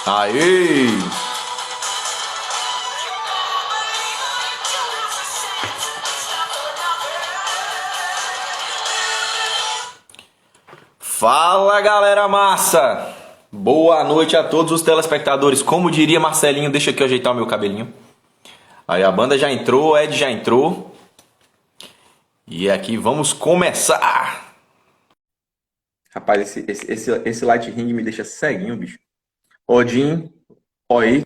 Aê! Fala, galera massa! Boa noite a todos os telespectadores. Como diria Marcelinho, deixa aqui eu ajeitar o meu cabelinho. Aí a banda já entrou, o Ed já entrou. E aqui vamos começar! Rapaz, esse Light Ring me deixa ceguinho, bicho. Odin, oi.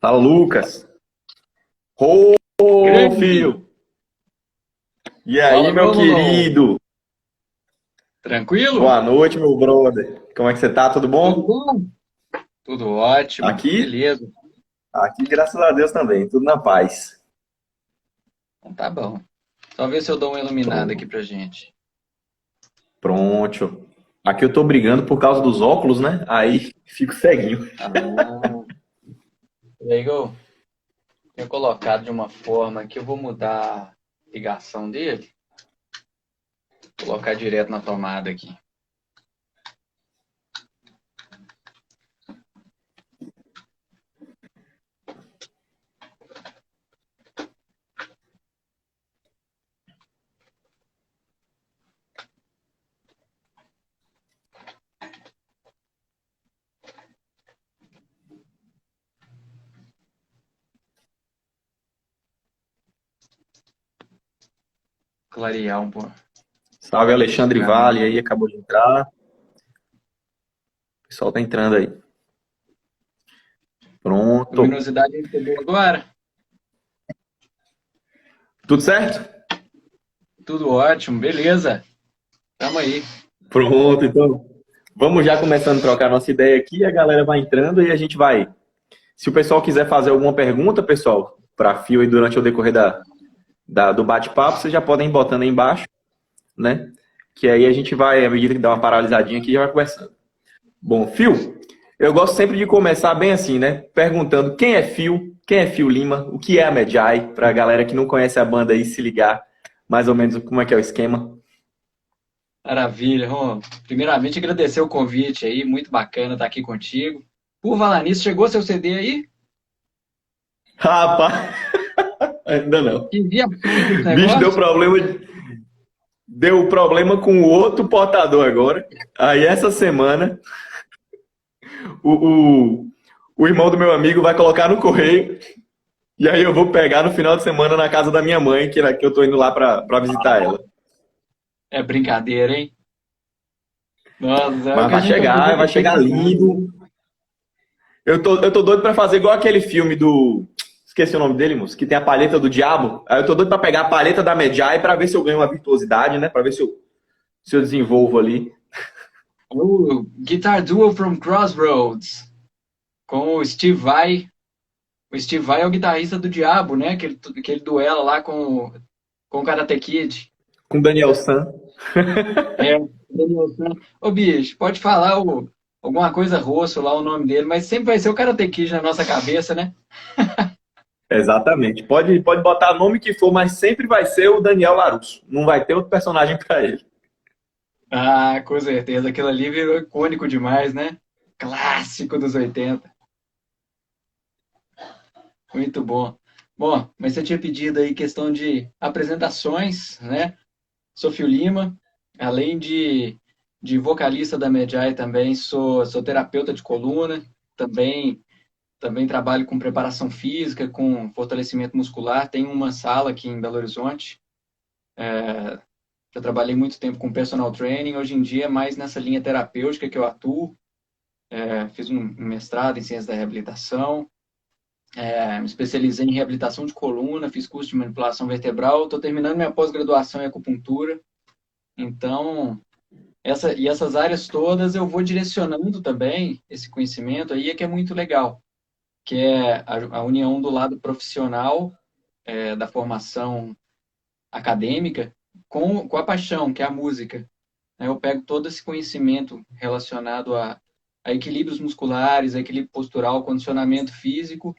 Fala, Lucas. Ô, Grande! filho! E aí, Fala, meu Rômulo! querido? Tranquilo? Boa noite, meu brother. Como é que você tá? Tudo Tudo bom? bom? Tudo ótimo, Aqui? beleza. Aqui, graças a Deus também. Tudo na paz. Então tá bom. Só ver se eu dou uma iluminada aqui Pronto. pra gente. Pronto. Aqui eu tô brigando por causa dos óculos, né? Aí fico ceguinho. Ah, aí eu tenho colocado de uma forma que eu vou mudar a ligação dele, colocar direto na tomada aqui. Clarear um pouco. Salve, Alexandre Pra Vale mim. aí, acabou de entrar. O pessoal tá entrando aí. Pronto. Luminosidade chegou agora? Tudo certo? Tudo ótimo, beleza. Tamo aí. Pronto, então. Vamos já começando a trocar nossa ideia aqui, a galera vai entrando e a gente vai. Se o pessoal quiser fazer alguma pergunta, pessoal, para Fio aí durante o decorrer do bate-papo, vocês já podem ir botando aí embaixo, né? Que aí a gente vai, à medida que dá uma paralisadinha aqui, já vai conversando. Bom, Fio, eu gosto sempre de começar bem assim, né? Perguntando quem é Fio Lima, o que é a Medjai, para a galera que não conhece a banda aí se ligar mais ou menos como é que é o esquema. Maravilha, Rômulo. Primeiramente, agradecer o convite aí, muito bacana estar aqui contigo. Por falar nisso, chegou seu CD aí? Rapaz, ainda não. Que dia absurdo esse Bicho, negócio? deu problema com o outro portador agora. Aí essa semana, o, o, o irmão do meu amigo vai colocar no correio. E aí eu vou pegar no final de semana na casa da minha mãe, que eu tô indo lá pra visitar ela. É brincadeira, hein? Nossa, é o Mas que a gente vai acredita que chegar lindo. Eu tô doido pra fazer igual aquele filme do. Esqueci o nome dele, moço, que tem a palheta do diabo. Aí eu tô doido pra pegar a palheta da Medjai pra ver se eu ganho uma virtuosidade, né? Pra ver se eu desenvolvo ali. o Guitar Duo from Crossroads, com o Steve Vai. O Steve Vai é o guitarrista do Diabo, né? Que ele duela lá com o Karate Kid. Com Daniel San. É, ô bicho, pode falar alguma coisa rosso lá, o nome dele, mas sempre vai ser o Karate Kid na nossa cabeça, né? Exatamente. Pode botar o nome que for, mas sempre vai ser o Daniel Larusso. Não vai ter outro personagem pra ele. Ah, com certeza. Aquilo ali virou icônico demais, né? Clássico dos 80. Muito bom. Bom, mas você tinha pedido aí questão de apresentações, né? Sou Lima, além de vocalista da Medjai também, sou terapeuta de coluna, também, também trabalho com preparação física, com fortalecimento muscular. Tenho uma sala aqui em Belo Horizonte. Já trabalhei muito tempo com personal training, hoje em dia é mais nessa linha terapêutica que eu atuo. Fiz um mestrado em ciência da reabilitação, me especializei em reabilitação de coluna, fiz curso de manipulação vertebral, estou terminando minha pós-graduação em acupuntura. Então, essas áreas todas eu vou direcionando também esse conhecimento aí, é que é muito legal, que é a união do lado profissional, da formação acadêmica, com a paixão, que é a música. Eu pego todo esse conhecimento relacionado a equilíbrios musculares, a equilíbrio postural, condicionamento físico,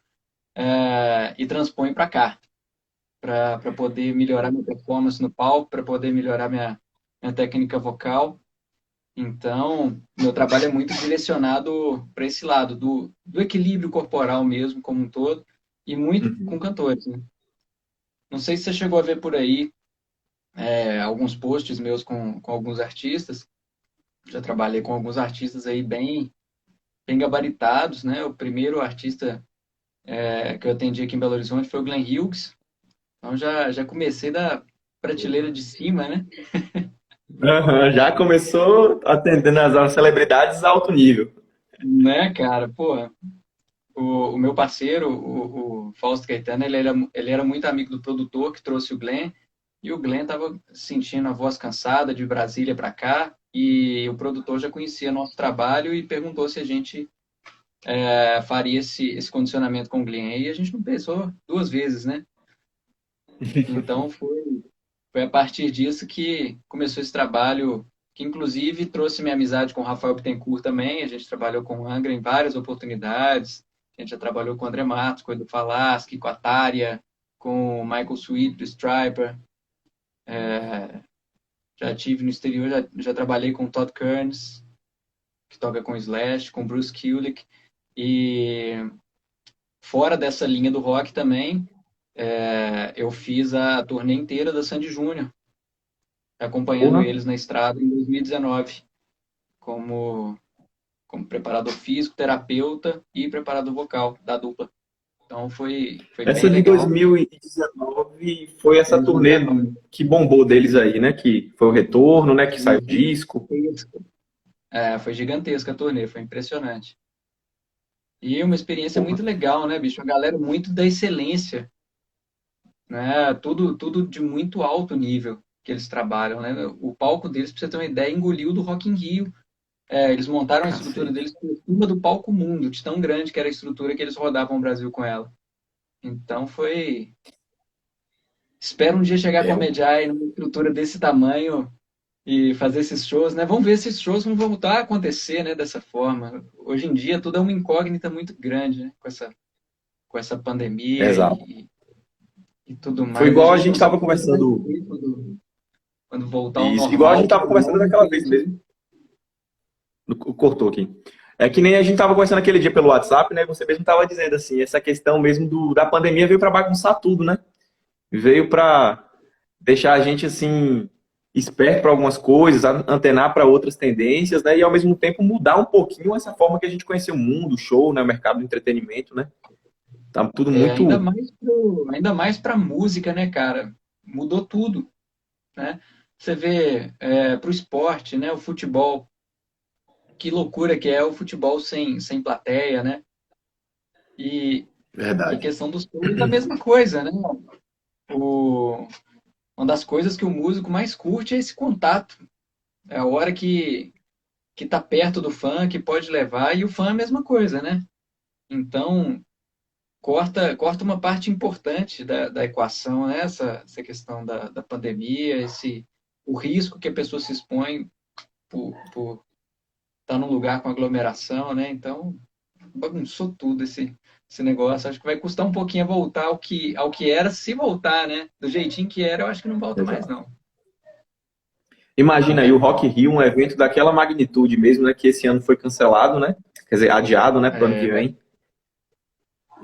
e transponho para cá, para poder melhorar minha performance no palco, para poder melhorar minha técnica vocal. Então, meu trabalho é muito direcionado para esse lado do equilíbrio corporal mesmo, como um todo, e muito com Uhum. cantores, né? Não sei se você chegou a ver por aí alguns posts meus com alguns artistas. Já trabalhei com alguns artistas aí bem gabaritados, né? O primeiro artista que eu atendi aqui em Belo Horizonte foi o Glenn Hughes. Então já comecei da prateleira de cima, né? Aham, já começou atendendo as celebridades alto nível. Né, cara? Pô, o meu parceiro, o Fausto Caetano, ele era muito amigo do produtor que trouxe o Glenn, e o Glenn estava sentindo a voz cansada de Brasília para cá, e o produtor já conhecia nosso trabalho e perguntou se a gente faria esse condicionamento com o Glenn. E a gente não pensou duas vezes, né? Então foi a partir disso que começou esse trabalho, que inclusive trouxe minha amizade com o Rafael Bittencourt também. A gente trabalhou com o Angra em várias oportunidades. A gente já trabalhou com o André Matos, com o Edu Falaschi, com a Tária, com o Michael Sweet, do Striper. Já tive no exterior, já trabalhei com o Todd Kearns, que toca com o Slash, com o Bruce Kulick. E fora dessa linha do rock também, eu fiz a turnê inteira da Sandy Júnior, acompanhando Porra. eles na estrada em 2019, como, como preparador físico, terapeuta e preparador vocal da dupla. Então foi bem Essa de legal. 2019 foi essa turnê 2019. que bombou deles aí, né? Que foi o retorno, né? Que saiu o disco. Foi gigantesca a turnê, foi impressionante. E uma experiência Porra. muito legal, né, bicho? A galera muito da excelência, né? Tudo de muito alto nível que eles trabalham, né? O palco deles, pra você ter uma ideia, engoliu do Rock in Rio. Eles montaram a estrutura Cacete. deles por cima do palco mundo, de tão grande que era a estrutura que eles rodavam o Brasil com ela. Então foi. Espero um dia chegar com É, a Medjai numa estrutura desse tamanho e fazer esses shows, né? Vamos ver se esses shows vão voltar a acontecer, né? Dessa forma. Hoje em dia tudo é uma incógnita muito grande, né? Com essa pandemia exato. e tudo Foi mais. A igual a gente gente não sabe estava como é que vai conversando. ser quando voltar ao Isso, igual a gente normal, que estava eu conversando não daquela vez entendi. mesmo. Cortou aqui. É que nem a gente estava conversando aquele dia pelo WhatsApp, né? Você mesmo estava dizendo assim, essa questão mesmo da pandemia veio para bagunçar tudo, né? Veio para deixar a gente assim esperto para algumas coisas, antenar para outras tendências, né? E ao mesmo tempo mudar um pouquinho essa forma que a gente conhece o mundo, o show, né? O mercado do entretenimento, né? Tá tudo Ainda muito. mais para música, né, cara? Mudou tudo, né? Você vê para o esporte, né? O futebol, que loucura que é o futebol sem plateia, né? E, e Verdade. questão dos shows, a mesma coisa, né? O, uma das coisas que o músico mais curte é esse contato. É a hora que tá perto do fã, que pode levar, e o fã é a mesma coisa, né? Então, corta uma parte importante da equação, né? Essa questão da pandemia, o risco que a pessoa se expõe por estar num lugar com aglomeração, né? Então, bagunçou tudo esse negócio. Acho que vai custar um pouquinho a voltar ao que era, se voltar, né? Do jeitinho que era, eu acho que não volta mais, Exato. não. Imagina aí o Rock in Rio, um evento daquela magnitude mesmo, né? Que esse ano foi cancelado, né? Quer dizer, adiado, né? Para o ano que É, vem.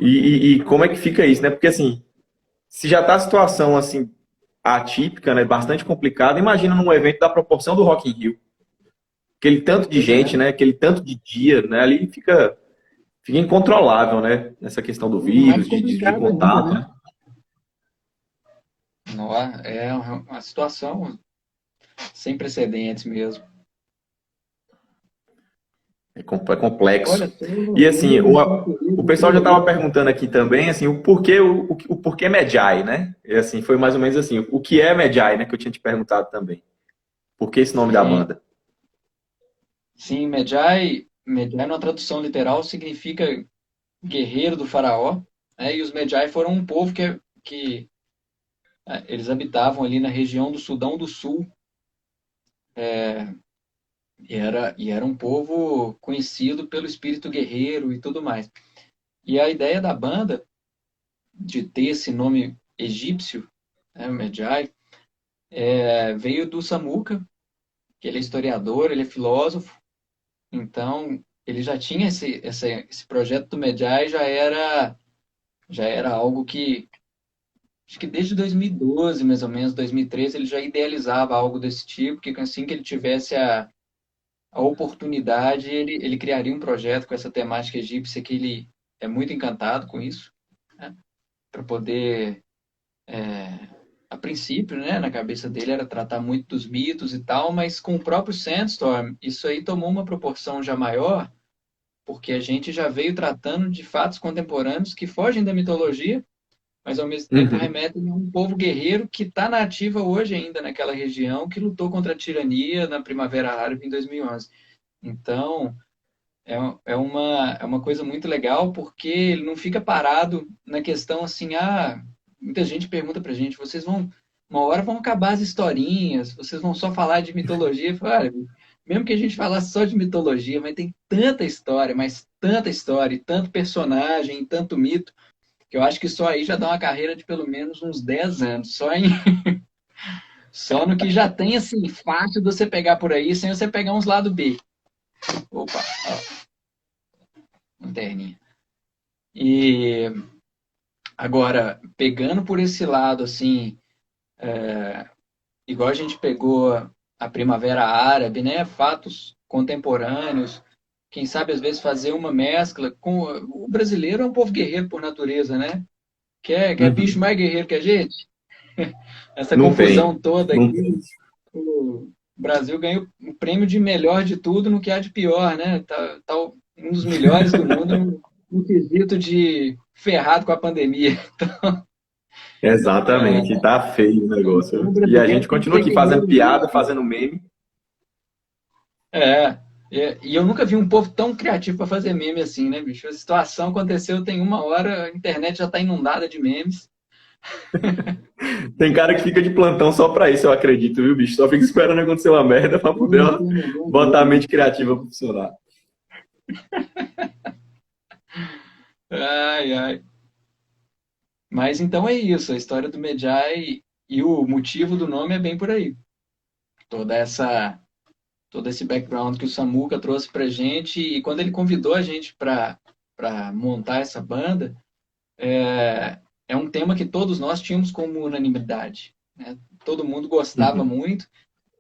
E como é que fica isso, né? Porque assim, se já tá a situação assim atípica, né? Bastante complicada, imagina num evento da proporção do Rock in Rio. Aquele tanto de pois é. gente, né? Aquele tanto de dia, né? Ali fica incontrolável, né? Essa questão do Mais vírus, de complicado ainda, contato, né? né? Nó, é uma situação sem precedentes mesmo. É complexo. Olha, E tô assim, indo num papo o livre pessoal já estava aqui. perguntando aqui também, assim, o porquê Medjai, né? E assim, foi mais ou menos assim, o que é Medjai, né? Que eu tinha te perguntado também. Por que esse nome da Sim, banda? sim, Medjai na tradução literal significa guerreiro do faraó, né? E os Medjai foram um povo que eles habitavam ali na região do Sudão do Sul, e era um povo conhecido pelo espírito guerreiro e tudo mais. E a ideia da banda, de ter esse nome egípcio, né, Medjai, veio do Samuca, que ele é historiador, ele é filósofo, então ele já tinha esse projeto do Medjay, já era algo que, acho que desde 2012, mais ou menos, 2013, ele já idealizava algo desse tipo, que assim que ele tivesse a oportunidade, ele criaria um projeto com essa temática egípcia, que ele é muito encantado com isso, né? Para poder, a princípio, né, na cabeça dele era tratar muito dos mitos e tal, mas com o próprio Sandstorm, isso aí tomou uma proporção já maior, porque a gente já veio tratando de fatos contemporâneos que fogem da mitologia, mas ao mesmo tempo Uhum. remetem a um povo guerreiro que está na ativa hoje ainda naquela região, que lutou contra a tirania na Primavera Árabe em 2011. Então, é uma coisa muito legal, porque ele não fica parado na questão assim, muita gente pergunta pra gente, uma hora vão acabar as historinhas, vocês vão só falar de mitologia. Eu falo, olha, mesmo que a gente falasse só de mitologia, mas tem tanta história, mas tanta história, e tanto personagem, e tanto mito, que eu acho que só aí já dá uma carreira de pelo menos uns 10 anos, só no que já tem, assim, fácil de você pegar por aí, sem você pegar uns lado B. Opa, ó, lanterninha. E agora, pegando por esse lado, assim, igual a gente pegou a Primavera Árabe, né? Fatos contemporâneos, quem sabe às vezes fazer uma mescla com. O brasileiro é um povo guerreiro por natureza, né? Quer bicho Uhum. mais guerreiro que a gente? Essa Não confusão tem. toda Não aqui, tem. o Brasil ganhou o prêmio de melhor de tudo no que há de pior, né? Tá um dos melhores do mundo no quesito de ferrado com a pandemia. Exatamente. Tá feio o Então, o negócio. E a gente brasileiro tem que continua ser aqui fazendo guerreiro piada, mesmo. fazendo meme. É, e eu nunca vi um povo tão criativo para fazer meme assim, né, bicho? A situação aconteceu tem uma hora, a internet já tá inundada de memes. Tem cara que fica de plantão só pra isso, eu acredito, viu, bicho? Só fica esperando acontecer uma merda pra Eu poder, não ó, tenho a menor botar a dúvida. mente criativa pra funcionar. Ai, ai. Mas então é isso, a história do Medjay e o motivo do nome é bem por aí. Toda essa, todo esse background que o Samuca trouxe pra gente, e quando ele convidou a gente para montar essa banda, é um tema que todos nós tínhamos como unanimidade, né? Todo mundo gostava Uhum. muito.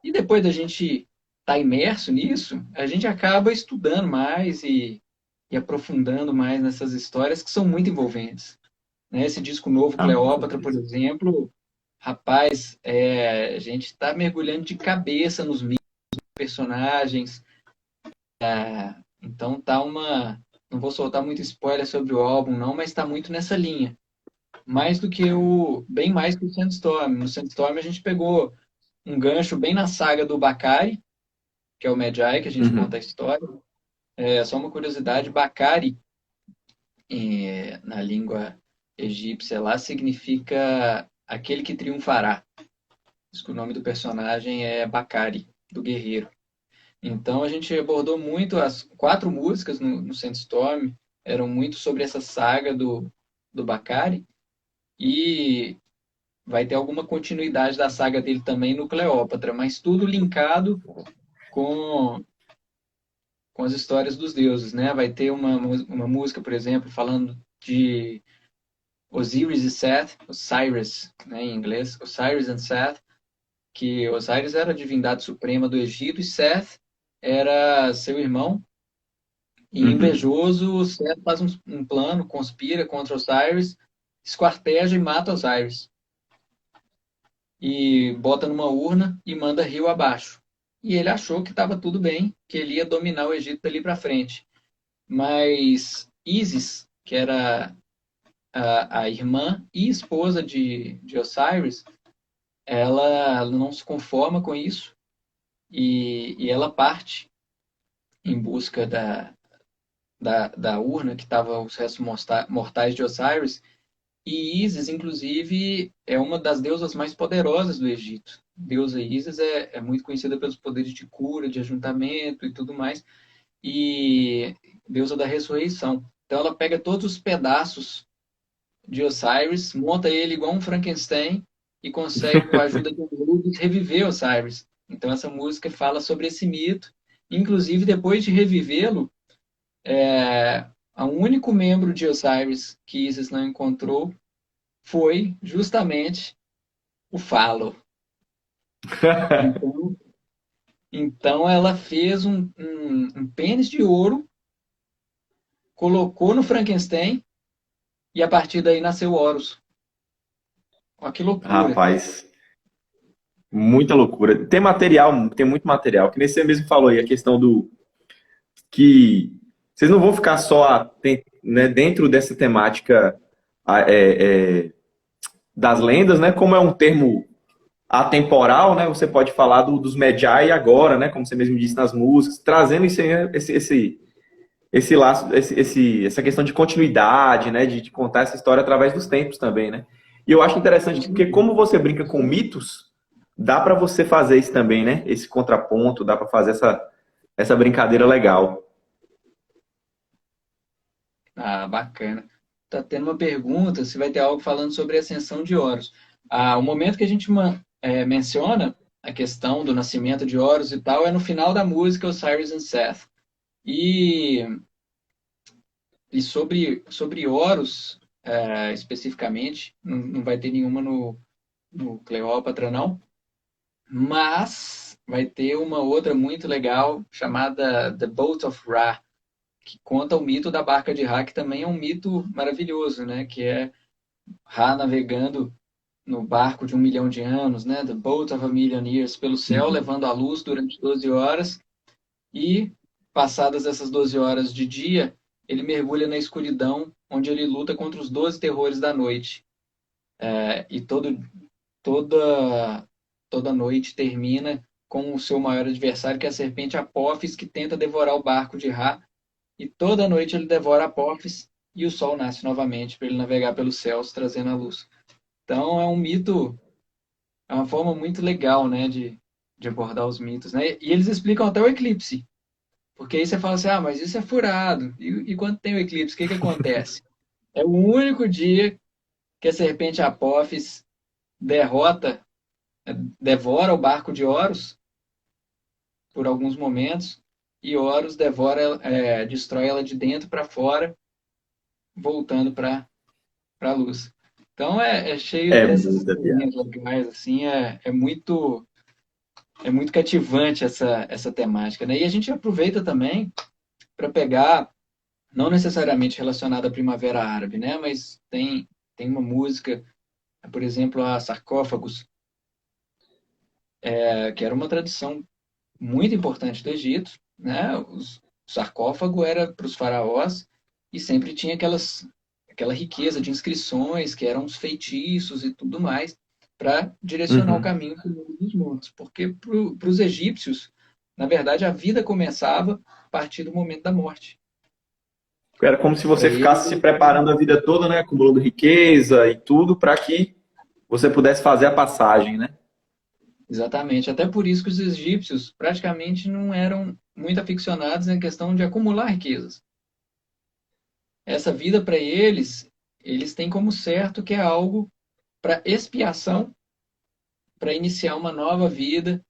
E depois da gente estar imerso nisso, a gente acaba estudando mais e aprofundando mais nessas histórias que são muito envolventes, né? Esse disco novo, Ah, com Cleópatra, por certeza. exemplo, rapaz, a gente está mergulhando de cabeça nos personagens, então tá uma. Não vou soltar muito spoiler sobre o álbum, não, mas está muito nessa linha. Mais do que bem mais que o Sandstorm. No Sandstorm a gente pegou um gancho bem na saga do Bakari, que é o Medjay, que a gente conta a Uhum. história. É só uma curiosidade, Bakari, na língua egípcia lá, significa aquele que triunfará. Diz que o nome do personagem é Bakari, do guerreiro. Então a gente abordou muito as 4 músicas no Sandstorm, eram muito sobre essa saga do Bakari, e vai ter alguma continuidade da saga dele também no Cleópatra, mas tudo linkado com com as histórias dos deuses, né? Vai ter uma música, por exemplo, falando de Osiris e Seth, Osiris, né, em inglês, Osiris and Seth, que Osiris era a divindade suprema do Egito e Seth era seu irmão. E Uhum. invejoso, Seth faz um plano, conspira contra Osiris, esquarteja e mata Osiris. E bota numa urna e manda rio abaixo. E ele achou que estava tudo bem, que ele ia dominar o Egito dali para frente. Mas Isis, que era a irmã e esposa de Osiris, ela não se conforma com isso e ela parte em busca da urna que estava os restos mortais de Osiris. E Isis, inclusive, é uma das deusas mais poderosas do Egito. A deusa Isis é muito conhecida pelos poderes de cura, de ajuntamento e tudo mais, e deusa da ressurreição. Então ela pega todos os pedaços de Osiris, monta ele igual um Frankenstein e consegue, com a ajuda de Anubis, reviver Osiris. Então essa música fala sobre esse mito. Inclusive, depois de revivê-lo, o único membro de Osiris que Isis não encontrou foi justamente o Falo. Então ela fez um pênis de ouro, colocou no Frankenstein e a partir daí nasceu Horus. Olha que loucura. Rapaz, muita loucura. Tem material, tem muito material. Que nem você mesmo falou aí, a questão do que vocês não vão ficar só né, dentro dessa temática das lendas, né? Como é um termo atemporal, né? Você pode falar dos Medjai agora, né? Como você mesmo disse nas músicas, trazendo esse laço, essa questão de continuidade, né? De contar essa história através dos tempos também, né? E eu acho interessante porque como você brinca com mitos, dá para você fazer isso também, né? Esse contraponto, dá para fazer essa brincadeira legal. Ah, bacana. Tá tendo uma pergunta se vai ter algo falando sobre a ascensão de Horus. O momento que a gente menciona a questão do nascimento de Horus e tal é no final da música Osiris and Seth. E sobre Horus, especificamente, não vai ter nenhuma no Cleópatra, não. Mas vai ter uma outra muito legal chamada The Boat of Ra, que conta o mito da barca de Ra, que também é um mito maravilhoso, né? Que é Ra navegando no barco de 1 milhão de anos, né? The Boat of a Million Years, pelo céu, levando a luz durante 12 horas. E, passadas essas 12 horas de dia, ele mergulha na escuridão, onde ele luta contra os 12 terrores da noite. E toda noite termina com o seu maior adversário, que é a serpente Apófis, que tenta devorar o barco de Ra. E toda noite ele devora Apófis e o sol nasce novamente para ele navegar pelos céus, trazendo a luz. Então é um mito, é uma forma muito legal, né, de abordar os mitos, né? E eles explicam até o eclipse. Porque aí você fala assim, mas isso é furado. E quando tem o eclipse, o que acontece? É o único dia que a serpente Apófis devora o barco de Horus por alguns momentos, e Horus destrói ela de dentro para fora, voltando para a luz. Então é cheio É dessas muita coisinhas viagem. legais, assim, é muito cativante essa temática, né? E a gente aproveita também para pegar, não necessariamente relacionada à Primavera Árabe, né? Mas tem uma música, por exemplo, a Sarcófagos, que era uma tradição muito importante do Egito, né? O sarcófago era para os faraós e sempre tinha aquela riqueza de inscrições, que eram os feitiços e tudo mais, para direcionar o Uhum. caminho para o mundo dos mortos. Porque para os egípcios, na verdade, a vida começava a partir do momento da morte. Era como se Para você eles, ficasse se preparando a vida toda, né? Acumulando riqueza e tudo para que você pudesse fazer a passagem, né? exatamente. Até por isso que os egípcios praticamente não eram muito aficionados em questão de acumular riquezas. Essa vida para eles, eles têm como certo que é algo para expiação, para iniciar uma nova vida,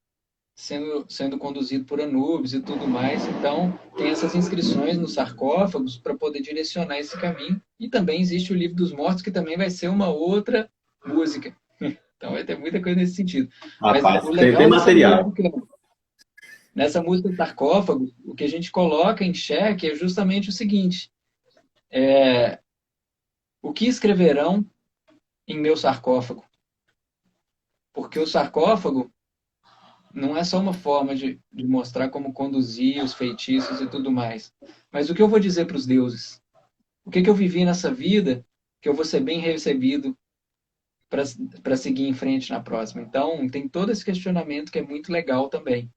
sendo conduzido por Anubis e tudo mais. Então, tem essas inscrições nos sarcófagos para poder direcionar esse caminho. E também existe o Livro dos Mortos, que também vai ser uma outra música. Então, vai ter muita coisa nesse sentido. Mas Rapaz, o tem legal material. nessa música sarcófago, o que a gente coloca em xeque é justamente o seguinte: o que escreverão em meu sarcófago? Porque o sarcófago não é só uma forma de mostrar como conduzir os feitiços e tudo mais. Mas o que eu vou dizer para os deuses? O que eu vivi nessa vida que eu vou ser bem recebido para seguir em frente na próxima? Então, tem todo esse questionamento que é muito legal também.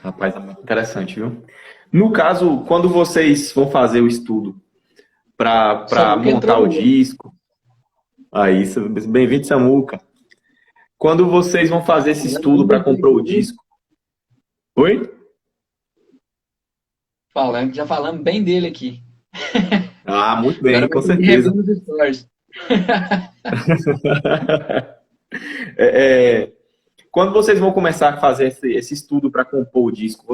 Rapaz, é muito interessante, viu? No caso, quando vocês vão fazer o estudo para Samuca montar entrou o aí. disco, aí, bem-vindo, Samuca. Quando vocês vão fazer esse estudo para comprar o disco. Oi? Já falamos bem dele aqui. Ah, muito Agora bem, vai com ter que rever certeza. nos stories. É, é, quando vocês vão começar a fazer esse estudo para compor o disco,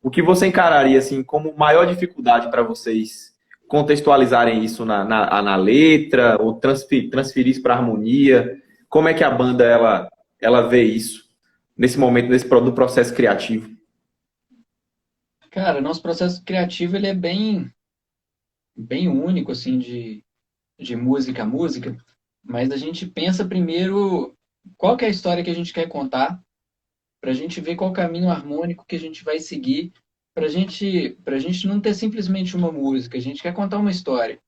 o que você encararia assim como maior dificuldade para vocês contextualizarem isso na letra ou transferir isso para a harmonia? Como é que a banda ela vê isso nesse momento, do processo criativo? Cara, nosso processo criativo ele é bem único assim de música a música, mas a gente pensa primeiro qual que é a história que a gente quer contar, para a gente ver qual o caminho harmônico que a gente vai seguir, para gente não ter simplesmente uma música, a gente quer contar uma história.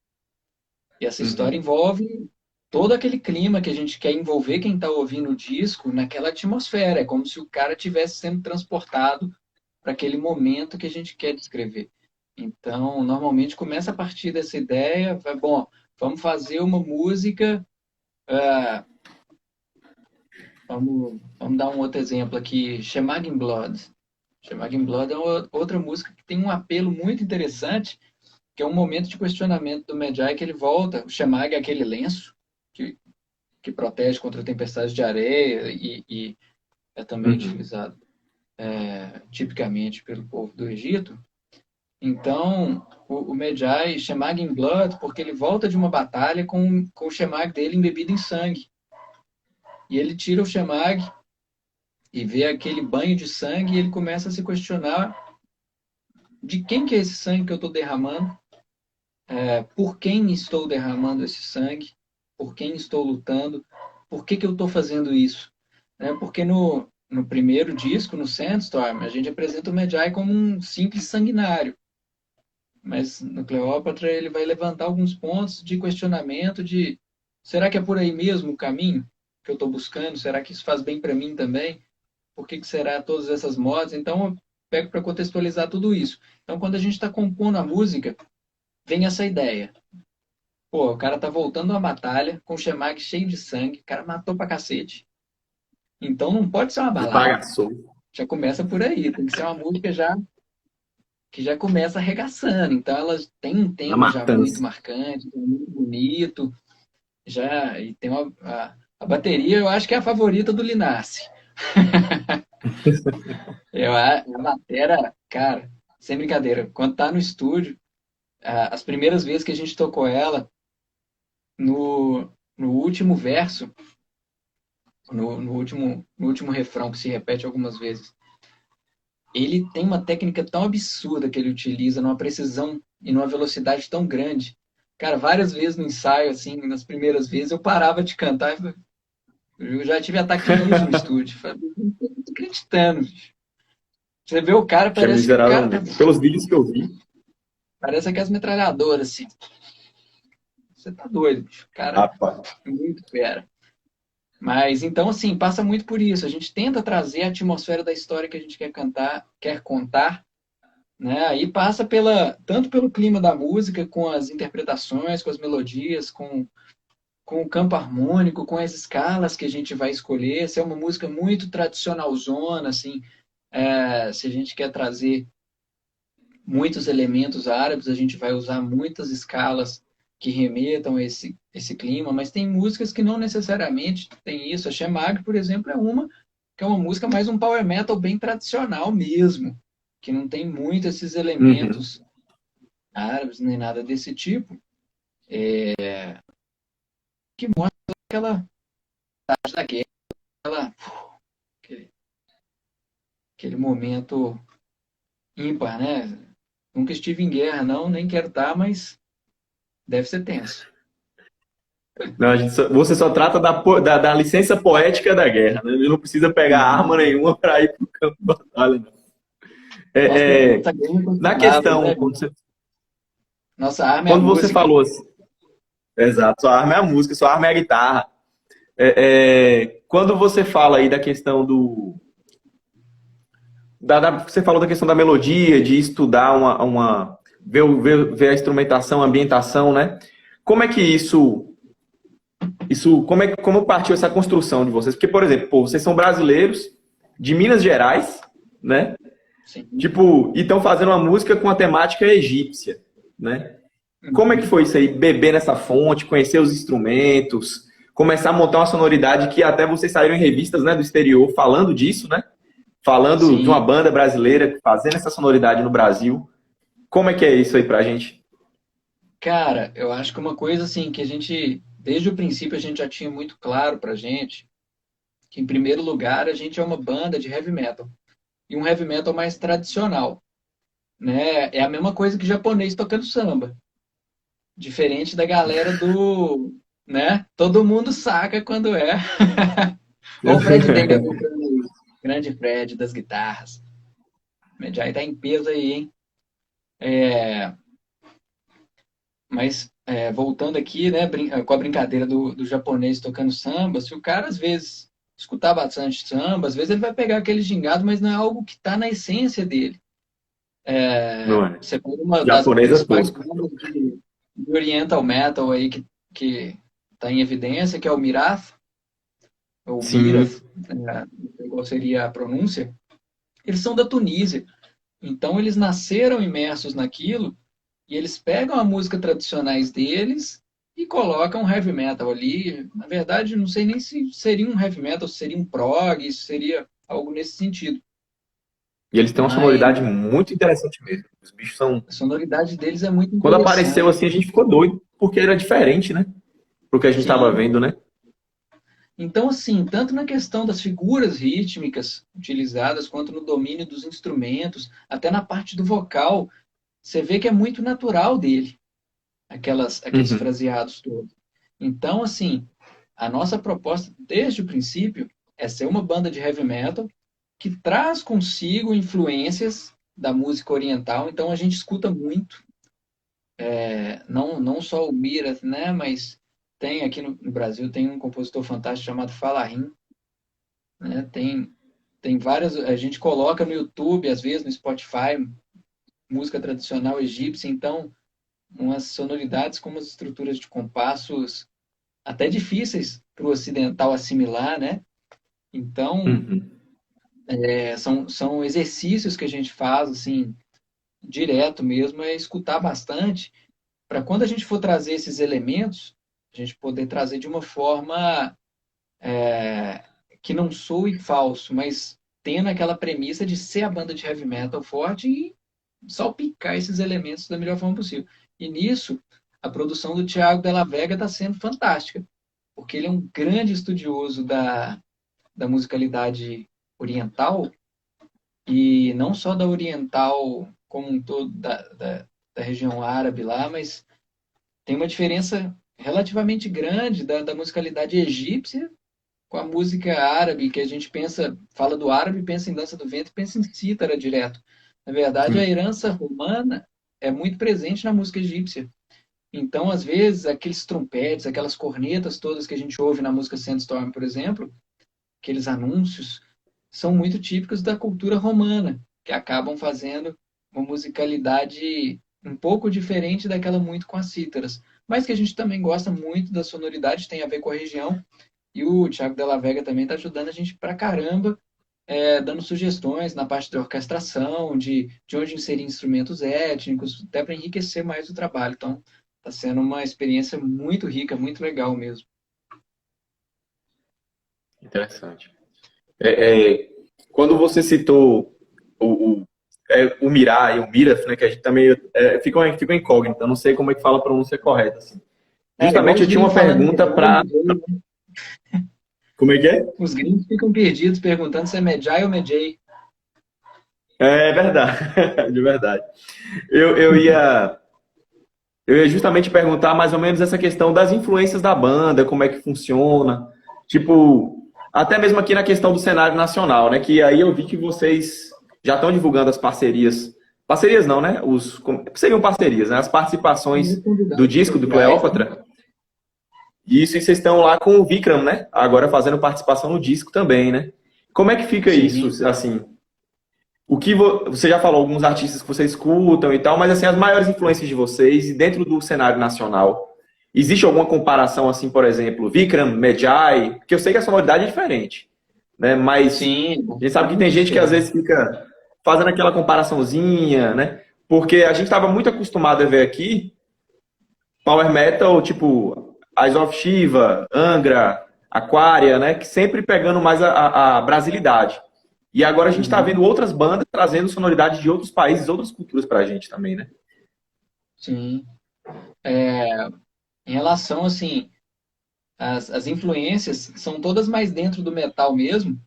E essa história Uhum. envolve todo aquele clima que a gente quer envolver quem está ouvindo o disco naquela atmosfera. É como se o cara estivesse sendo transportado para aquele momento que a gente quer descrever. Então, normalmente começa a partir dessa ideia, bom, vamos fazer uma música. ah, vamos dar um outro exemplo aqui, Shemag in Blood. Shemag in Blood é outra música que tem um apelo muito interessante, que é um momento de questionamento do Medjay, que ele volta. O Shemag é aquele lenço que protege contra tempestades de areia e é também Uhum. utilizado tipicamente pelo povo do Egito. Então, o Medjay, Shemag in Blood, porque ele volta de uma batalha com o Shemag dele embebido em sangue. E ele tira o Shemag e vê aquele banho de sangue e ele começa a se questionar de quem que é esse sangue que eu estou derramando, por quem estou derramando esse sangue, por quem estou lutando, por que eu estou fazendo isso. Porque no primeiro disco, no Sandstorm, a gente apresenta o Medjay como um simples sanguinário. Mas no Cleópatra ele vai levantar alguns pontos de questionamento de será que é por aí mesmo o caminho que eu estou buscando? Será que isso faz bem para mim também? Por que será todas essas modas? Então eu pego para contextualizar tudo isso. Então quando a gente está compondo a música, vem essa ideia. Pô, o cara tá voltando a uma batalha com o Shemag cheio de sangue, o cara matou pra cacete. Então não pode ser uma balada. Esbagaçou. Já começa por aí, tem que ser uma música já que já começa arregaçando. Então ela tem um Na tema já muito matança. marcante, muito bonito, já e tem a bateria, eu acho que é a favorita do Linassi. A batera, cara, sem brincadeira, quando tá no estúdio, as primeiras vezes que a gente tocou ela, no último verso, no último refrão, que se repete algumas vezes, ele tem uma técnica tão absurda que ele utiliza, numa precisão e numa velocidade tão grande. Cara, várias vezes no ensaio, assim, nas primeiras vezes, eu parava de cantar. Eu já tive ataque de riso no estúdio. Falei, não tô acreditando, bicho. Você vê o cara, Que é parece que o miserável cara tá. mesmo. Pelos vídeos que eu vi. Parece aquelas metralhadoras, assim. Você tá doido, bicho. O cara Rapaz. é muito fera. Mas então, assim, passa muito por isso. A gente tenta trazer a atmosfera da história que a gente quer cantar, quer contar, né? Aí passa tanto pelo clima da música, com as interpretações, com as melodias, com o campo harmônico, com as escalas que a gente vai escolher. Se é uma música muito tradicionalzona, assim, se a gente quer trazer muitos elementos árabes, a gente vai usar muitas escalas que remetam a esse clima, mas tem músicas que não necessariamente tem isso. A Shemag, por exemplo, é uma que é uma música mais um power metal bem tradicional mesmo, que não tem muito esses Uhum. elementos árabes nem nada desse tipo, que mostra aquela tarde da guerra, aquela, aquele, aquele momento ímpar, né? Nunca estive em guerra, não, nem quero estar, mas deve ser tenso. Não, você só trata da licença poética da guerra, né? Ele não precisa pegar arma Uhum. nenhuma para ir para o campo de batalha, não. Nossa, É, nossa guerra é na incontrolável, questão, né? Nossa arma é a quando você música. falou assim, exato, sua arma é a música, sua arma é a guitarra. Quando você fala aí da questão você falou da questão da melodia, de estudar ver a instrumentação, a ambientação, né? Como é que como partiu essa construção de vocês? Porque, por exemplo, pô, vocês são brasileiros de Minas Gerais, né? Sim. Tipo, e estão fazendo uma música com a temática egípcia, né? Como é que Uhum. foi isso aí? Beber nessa fonte, conhecer os instrumentos? começar a montar uma sonoridade que até vocês saíram em revistas, né, do exterior falando disso, né? Falando de uma Sim. banda brasileira fazendo essa sonoridade no Brasil. Como é que é isso aí pra gente? Cara, eu acho que uma coisa assim que a gente, desde o princípio, a gente já tinha muito claro pra gente, que em primeiro lugar a gente é uma banda de heavy metal. E um heavy metal mais tradicional, né? É a mesma coisa que japonês tocando samba. Diferente da galera do, né? Todo mundo saca quando é. Olha o Fred Denga comprando aí. Grande Fred das guitarras. Medjai tá em peso aí, hein? Mas voltando aqui, né, com a brincadeira do japonês tocando samba, se o cara às vezes escutar bastante samba, às vezes ele vai pegar aquele gingado, mas não é algo que está na essência dele. Não é? Você pega uma das Japonesa principais tosco. bandas de Oriental Metal aí que está em evidência, que é o Mirath, ou Sim. Mirath, não sei qual seria a pronúncia. Eles são da Tunísia, então eles nasceram imersos naquilo. E eles pegam a música tradicionais deles e colocam um heavy metal ali. Na verdade, não sei nem se seria um heavy metal, se seria um prog, se seria algo nesse sentido. E eles têm uma Mas sonoridade muito interessante mesmo. Os bichos são. a sonoridade deles é muito Quando apareceu interessante. assim, a gente ficou doido, porque era diferente, né? Pro que a gente estava Sim. vendo, né? Então, assim, tanto na questão das figuras rítmicas utilizadas, quanto no domínio dos instrumentos, até na parte do vocal, você vê que é muito natural dele, aqueles Uhum. fraseados todos. Então, assim, a nossa proposta desde o princípio é ser uma banda de heavy metal que traz consigo influências da música oriental. Então a gente escuta muito, não só o Mirath, né, mas tem aqui no Brasil tem um compositor fantástico chamado Falarim, né? Tem várias, a gente coloca no YouTube, às vezes no Spotify, música tradicional egípcia, então umas sonoridades com umas estruturas de compassos até difíceis para o ocidental assimilar, né? Então, Uhum. são exercícios que a gente faz, assim, direto mesmo, é escutar bastante, para quando a gente for trazer esses elementos, a gente poder trazer de uma forma que não soe falso, mas tendo aquela premissa de ser a banda de heavy metal forte e salpicar esses elementos da melhor forma possível. E nisso, a produção do Thiago Della Vega está sendo fantástica, porque ele é um grande estudioso da musicalidade oriental, e não só da oriental como um todo, da região árabe lá, mas tem uma diferença relativamente grande da musicalidade egípcia com a música árabe, que a gente pensa, fala do árabe, pensa em dança do ventre, pensa em cítara direto. Na verdade, a Sim. herança romana é muito presente na música egípcia. Então, às vezes, aqueles trompetes, aquelas cornetas todas que a gente ouve na música Sandstorm, por exemplo, aqueles anúncios, são muito típicos da cultura romana, que acabam fazendo uma musicalidade um pouco diferente daquela muito com as cítaras. Mas que a gente também gosta muito da sonoridade, tem a ver com a região. E o Thiago Della Vega também está ajudando a gente pra caramba, dando sugestões na parte de orquestração, de onde inserir instrumentos étnicos, até para enriquecer mais o trabalho. Então, está sendo uma experiência muito rica, muito legal mesmo. Interessante. É, é, quando você citou o Mirai, o Mirath, né, que a gente também fica incógnito, eu não sei como é que fala a pronúncia correta. Assim. Igual Justamente os eu tinha gringos uma falando pergunta Medjay, para. Medjay. Como é que é? Os gringos ficam perdidos perguntando se é Medjay ou Medjay. É verdade, de verdade. Eu, eu ia, eu ia justamente perguntar mais ou menos essa questão das influências da banda, como é que funciona. Tipo, até mesmo aqui na questão do cenário nacional, né? Que aí eu vi que vocês já estão divulgando as parcerias. Parcerias não, né? Seriam parcerias, né? As participações Muito do convidados disco do especiais, né? Cleópatra. Isso, e vocês estão lá com o Vikram, né? Agora fazendo participação no disco também, né? Como é que fica isso, Sim. assim? Você já falou alguns artistas que vocês escutam e tal, mas assim, as maiores influências de vocês e dentro do cenário nacional, existe alguma comparação assim, por exemplo, Vikram, Medjay, porque eu sei que a sonoridade é diferente, né? Mas Sim, a gente sabe que tem totalmente gente que às diferente. vezes fica fazendo aquela comparaçãozinha, né? Porque a gente estava muito acostumado a ver aqui power metal, tipo, Eyes of Shiva, Angra, Aquaria, né? Que sempre pegando mais a brasilidade. E agora a gente está vendo outras bandas trazendo sonoridade de outros países, outras culturas pra gente também, né? Sim. É, em relação, assim, as influências são todas mais dentro do metal mesmo,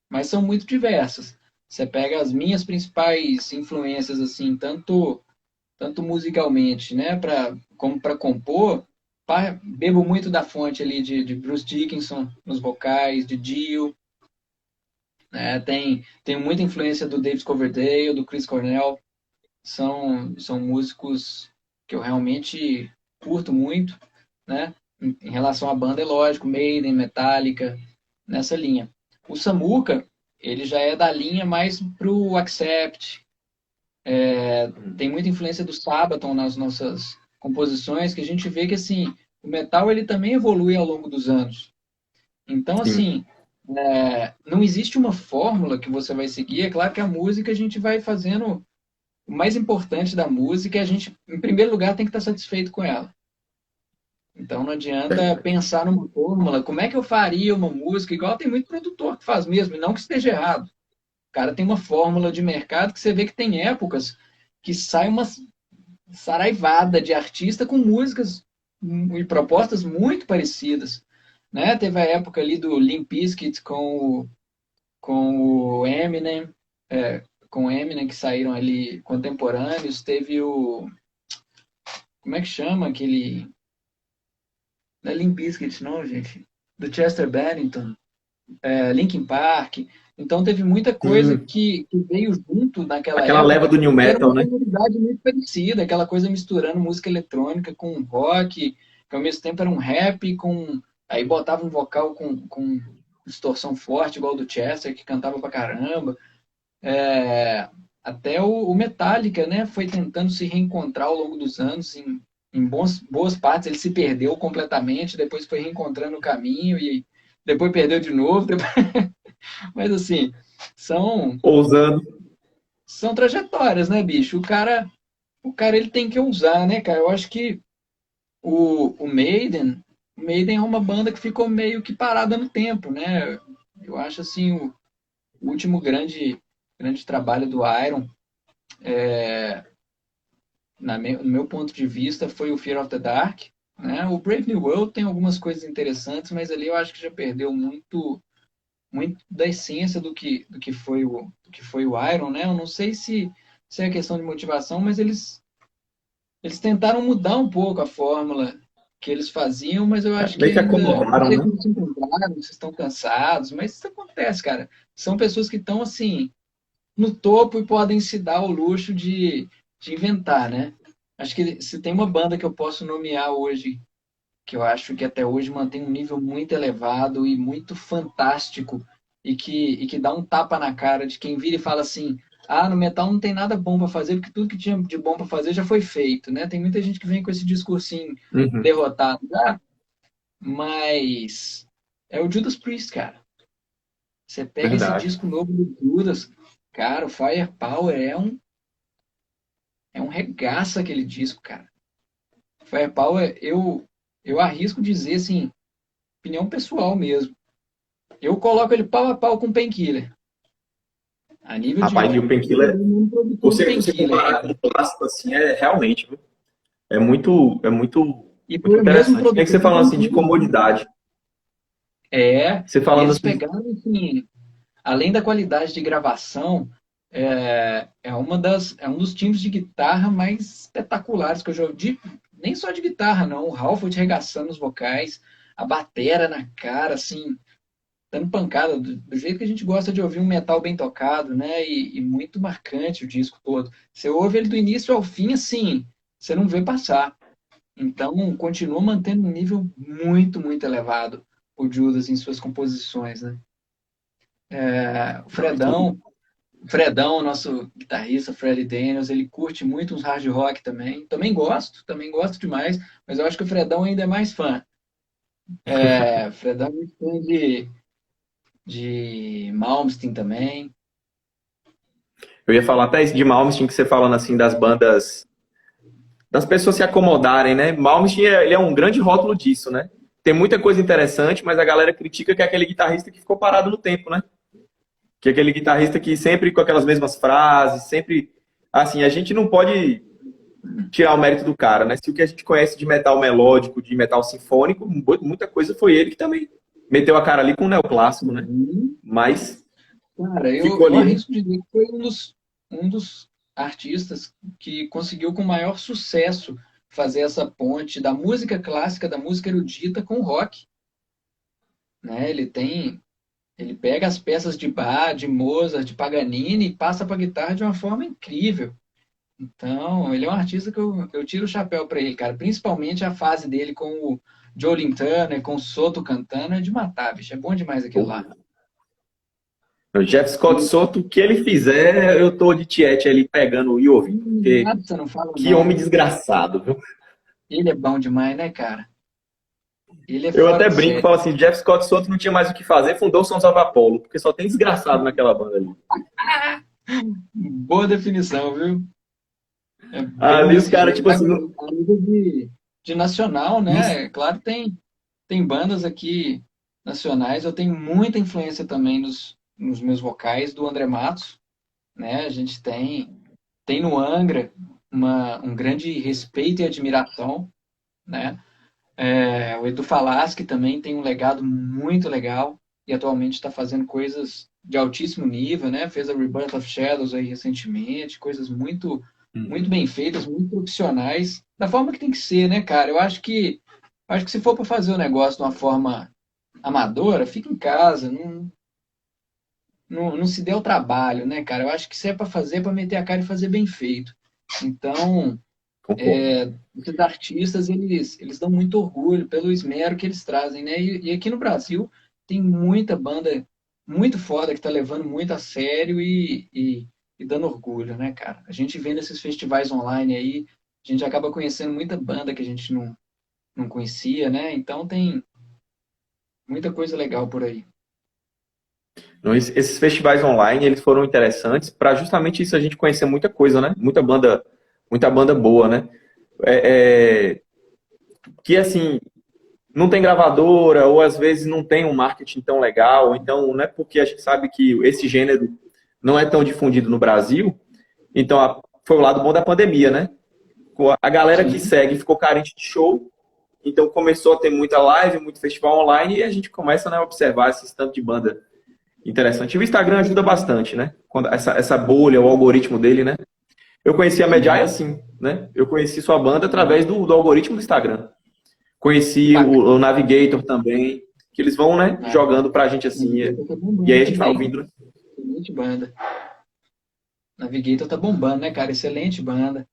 mas são muito diversas. Você pega as minhas principais influências, assim, tanto musicalmente, né, como para compor, bebo muito da fonte ali de Bruce Dickinson nos vocais, de Dio, né, tem muita influência do David Coverdale, do Chris Cornell, são músicos que eu realmente curto muito, né, em relação à banda, é lógico, Maiden, Metallica, nessa linha. O Samuka, ele já é da linha mais pro Accept, tem muita influência do Sabaton nas nossas composições, que a gente vê que assim, o metal ele também evolui ao longo dos anos. Então, Sim. assim, não existe uma fórmula que você vai seguir. É claro que a música a gente vai fazendo. O mais importante da música é a gente, em primeiro lugar, tem que estar satisfeito com ela. Então não adianta pensar numa fórmula. Como é que eu faria uma música? Igual tem muito produtor que faz mesmo, e não que esteja errado. O cara tem uma fórmula de mercado que você vê que tem épocas que sai uma saraivada de artista com músicas e propostas muito parecidas, né? Teve a época ali do Limp Bizkit com o Eminem, com o Eminem que saíram ali contemporâneos. Teve o como é que chama aquele não é Limp Bizkit não, gente, do Chester Bennington, Linkin Park. Então teve muita coisa Sim. que veio junto naquela Aquela leva época, do new que era metal, uma né? comunidade muito parecida, aquela coisa misturando música eletrônica com rock, que ao mesmo tempo era um rap com. Aí botava um vocal com distorção forte, igual o do Chester, que cantava pra caramba. Até o Metallica, né, foi tentando se reencontrar ao longo dos anos, em boas partes ele se perdeu completamente, depois foi reencontrando o caminho e depois perdeu de novo. Mas assim, são, Ousando. são trajetórias, né, bicho? O cara ele tem que ousar, né, cara? Eu acho que o Maiden é uma banda que ficou meio que parada no tempo, né? Eu acho assim, o último grande trabalho do Iron, no meu ponto de vista, foi o Fear of the Dark, né? O Brave New World tem algumas coisas interessantes, mas ali eu acho que já perdeu muito da essência do que foi o Iron, né? Eu não sei se é questão de motivação, mas eles tentaram mudar um pouco a fórmula que eles faziam, mas eu acho que Meio que ainda, não acomodaram, sei né? como se encontraram, se estão cansados, mas isso acontece, cara. São pessoas que estão assim no topo e podem se dar o luxo de inventar, né? Acho que se tem uma banda que eu posso nomear hoje, que eu acho que até hoje mantém um nível muito elevado e muito fantástico, e que dá um tapa na cara de quem vira e fala assim: ah, no metal não tem nada bom para fazer, porque tudo que tinha de bom para fazer já foi feito, né? Tem muita gente que vem com esse discursinho Uhum. derrotado, mas é o Judas Priest, cara. Você pega esse Verdade. disco novo do Judas, cara, o Firepower é um regaço aquele disco, cara. Firepower, eu arrisco dizer, assim, opinião pessoal mesmo. Eu coloco ele pau a pau com Painkiller. A nível Rapaz, e de o ele é Painkiller, o mesmo produtor do você Painkiller. comparar com o clássico, assim, é realmente, viu? É muito, E muito foi o mesmo interessante. É que produtor você do falando assim de Painkiller. comodidade. Você E falando eles assim, pegaram, assim, além da qualidade de gravação, é um dos timbres de guitarra mais espetaculares que eu já ouvi. Nem só de guitarra, não. O Halford regaçando os vocais, a batera na cara, assim, dando pancada, do jeito que a gente gosta de ouvir um metal bem tocado, né? E muito marcante o disco todo. Você ouve ele do início ao fim, assim, você não vê passar. Então, continua mantendo um nível muito, muito elevado o Judas em suas composições, né? não, isso aí. O Fredão, nosso guitarrista, Freddy Daniels, ele curte muito uns hard rock também. Também gosto demais, mas eu acho que o Fredão ainda é mais fã. O Fredão é muito fã de Malmsteen também. Eu ia falar até isso de Malmsteen, que você falando assim das bandas das pessoas se acomodarem, né? Malmsteen, ele é um grande rótulo disso, né? Tem muita coisa interessante, mas a galera critica que é aquele guitarrista que ficou parado no tempo, né? Que é aquele guitarrista que sempre com aquelas mesmas frases, sempre... Assim, a gente não pode tirar o mérito do cara, né? Se o que a gente conhece de metal melódico, de metal sinfônico, muita coisa foi ele que também meteu a cara ali com o neoclássico, né? Uhum. Mas Cara, ficou eu ali, né? arrisco dizer que foi um dos artistas que conseguiu com maior sucesso fazer essa ponte da música clássica, da música erudita com o rock, né? Ele pega as peças de Bach, de Mozart, de Paganini e passa para a guitarra de uma forma incrível. Então, ele é um artista que eu tiro o chapéu para ele, cara. Principalmente a fase dele com o Joe Turner, com o Soto cantando, é de matar, bicho. É bom demais aquilo lá. O Jeff Scott Soto, o que ele fizer, eu tô de tiete ali pegando e ouvindo. Porque Nada, você não fala que não. homem desgraçado, viu? Ele é bom demais, né, cara? Ele é Eu fora até de brinco, série. falo assim, Jeff Scott Soto não tinha mais o que fazer, fundou o Sons of Apollo, porque só tem desgraçado naquela banda ali. Boa definição, viu? É bem Ali os desse caras, jeito. tipo assim, A nível de nacional, né? Claro, tem bandas aqui nacionais. Eu tenho muita influência também nos meus vocais do André Matos, né? A gente tem no Angra um grande respeito e admiração, né? O Edu Falaschi também tem um legado muito legal e atualmente está fazendo coisas de altíssimo nível, né? Fez a Rebirth of Shadows aí recentemente, coisas muito bem feitas, muito profissionais, da forma que tem que ser, né, cara? Eu acho que se for para fazer o negócio de uma forma amadora, fica em casa, não se dê o trabalho, né, cara? Eu acho que se é para fazer, é para meter a cara e fazer bem feito. Então, concordo. esses artistas, eles dão muito orgulho pelo esmero que eles trazem, né? E aqui no Brasil tem muita banda muito foda que tá levando muito a sério e dando orgulho, né, cara? A gente vê nesses festivais online aí, a gente acaba conhecendo muita banda que a gente não conhecia, né? Então tem muita coisa legal por aí. Então, esses festivais online, eles foram interessantes para justamente isso a gente conhecer muita coisa, né? Muita banda boa, né? É, que assim, não tem gravadora, ou às vezes não tem um marketing tão legal, então não é porque a gente sabe que esse gênero não é tão difundido no Brasil, então foi o lado bom da pandemia, né? A galera que Sim. segue ficou carente de show, então começou a ter muita live, muito festival online, e a gente começa, né, a observar esse tanto de banda interessante. E o Instagram ajuda bastante, né? Quando essa bolha, o algoritmo dele, né? Eu conheci a Medjai Uhum. assim, né? Eu conheci sua banda através do algoritmo do Instagram. Conheci Bacana. o Navigator também, que eles vão, né, jogando pra gente assim. Navigator tá E aí bombando a gente vai também. ouvindo, né? Excelente banda. Navigator tá bombando, né, cara? Excelente banda.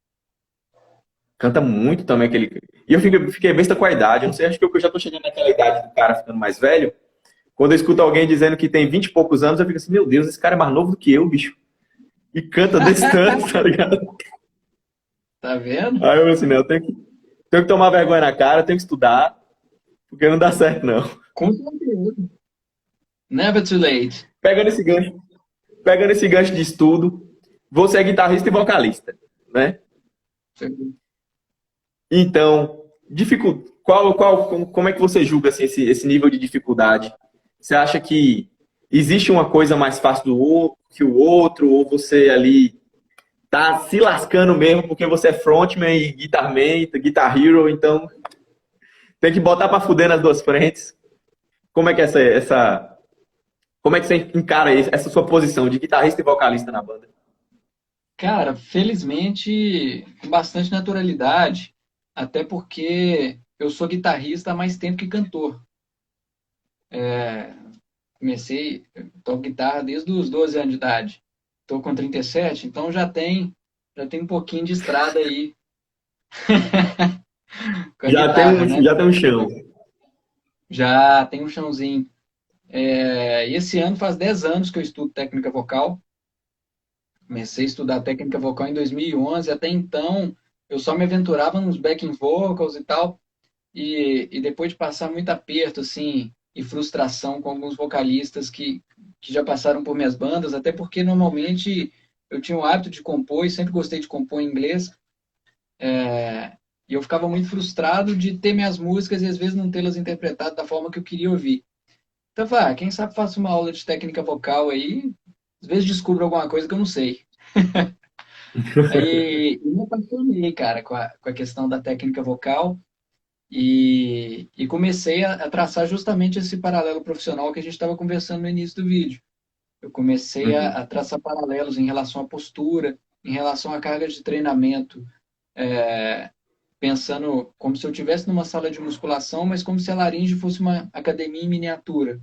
Canta muito também aquele. E eu fiquei besta com a idade. Eu não sei, acho que eu já tô chegando naquela idade do cara ficando mais velho. Quando eu escuto alguém dizendo que tem 20 e poucos anos, eu fico assim, meu Deus, esse cara é mais novo do que eu, bicho. E canta desse tanto, tá ligado? Tá vendo? Aí eu assim, não, tenho que tomar vergonha na cara, tenho que estudar, porque não dá certo, não. Com certeza. Never too late. Pegando esse gancho, pegando esse gancho de estudo, você é guitarrista e vocalista, né? Então, como é que você julga assim, esse nível de dificuldade? Você acha que existe uma coisa mais fácil que o outro, ou você ali tá se lascando mesmo porque você é frontman e guitar hero, então tem que botar pra fuder nas duas frentes? Como é que é como é que você encara essa sua posição de guitarrista e vocalista na banda? Cara, felizmente, com bastante naturalidade, até porque eu sou guitarrista há mais tempo que cantor. Comecei, toco guitarra desde os 12 anos de idade. Estou com 37, então já tem um pouquinho de estrada aí com a guitarra, né? Já tem um chão. Já tem um chãozinho. E esse ano faz 10 anos que eu estudo técnica vocal. Comecei a estudar técnica vocal em 2011. Até então, eu só me aventurava nos backing vocals e tal. E depois de passar muito aperto, assim, e frustração com alguns vocalistas que já passaram por minhas bandas, até porque normalmente eu tinha o hábito de compor e sempre gostei de compor em inglês. E eu ficava muito frustrado de ter minhas músicas e às vezes não tê-las interpretadas da forma que eu queria ouvir. Então eu falei, quem sabe faço uma aula de técnica vocal aí, às vezes descubro alguma coisa que eu não sei. Aí eu me apaixonei, cara, com a questão da técnica vocal e comecei a traçar justamente esse paralelo profissional que a gente estava conversando no início do vídeo. Eu comecei Uhum. a traçar paralelos em relação à postura, em relação à carga de treinamento, pensando como se eu estivesse numa sala de musculação, mas como se a laringe fosse uma academia em miniatura.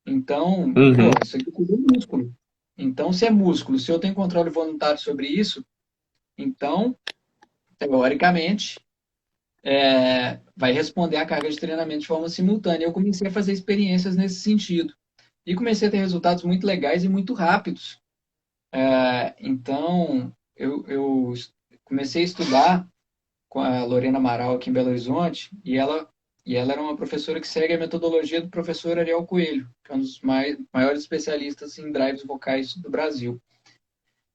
Então, Uhum. pô, isso aqui tudo é músculo. Então, se é músculo, se eu tenho controle voluntário sobre isso, então, teoricamente, vai responder à carga de treinamento de forma simultânea. Eu comecei a fazer experiências nesse sentido. E comecei a ter resultados muito legais e muito rápidos. Então, eu comecei a estudar com a Lorena Amaral aqui em Belo Horizonte, e ela era uma professora que segue a metodologia do professor Ariel Coelho, que é um dos maiores especialistas em drives vocais do Brasil.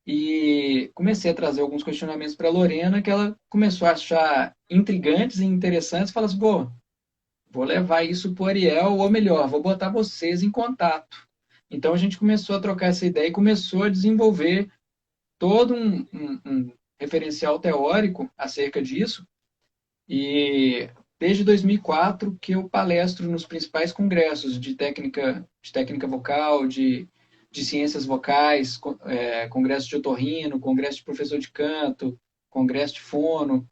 E comecei a trazer alguns questionamentos para a Lorena, que ela começou a achar intrigantes e interessantes, e falou assim, pô, vou levar isso para o Ariel, ou melhor, vou botar vocês em contato. Então a gente começou a trocar essa ideia e começou a desenvolver todo um referencial teórico acerca disso, e desde 2004 que eu palestro nos principais congressos de técnica vocal, de ciências vocais, congresso de otorrino, congresso de professor de canto, congresso de fono.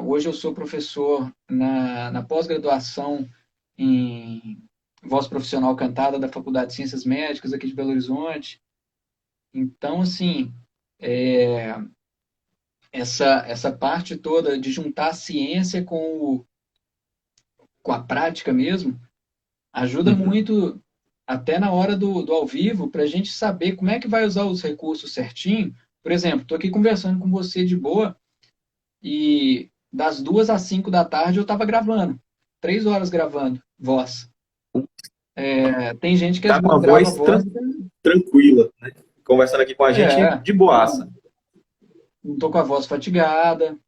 Hoje eu sou professor na pós-graduação em voz profissional cantada da Faculdade de Ciências Médicas aqui de Belo Horizonte. Então, assim, é, essa parte toda de juntar a ciência com a prática mesmo, ajuda Uhum. muito até na hora do ao vivo, para a gente saber como é que vai usar os recursos certinho. Por exemplo, estou aqui conversando com você de boa e das 2 às 5 da tarde eu estava gravando, 3 horas gravando voz. Tem gente que às Tá com vezes a grava voz voz, tranquila, né? Conversando aqui com a gente é, de boaça. não estou com a voz fatigada,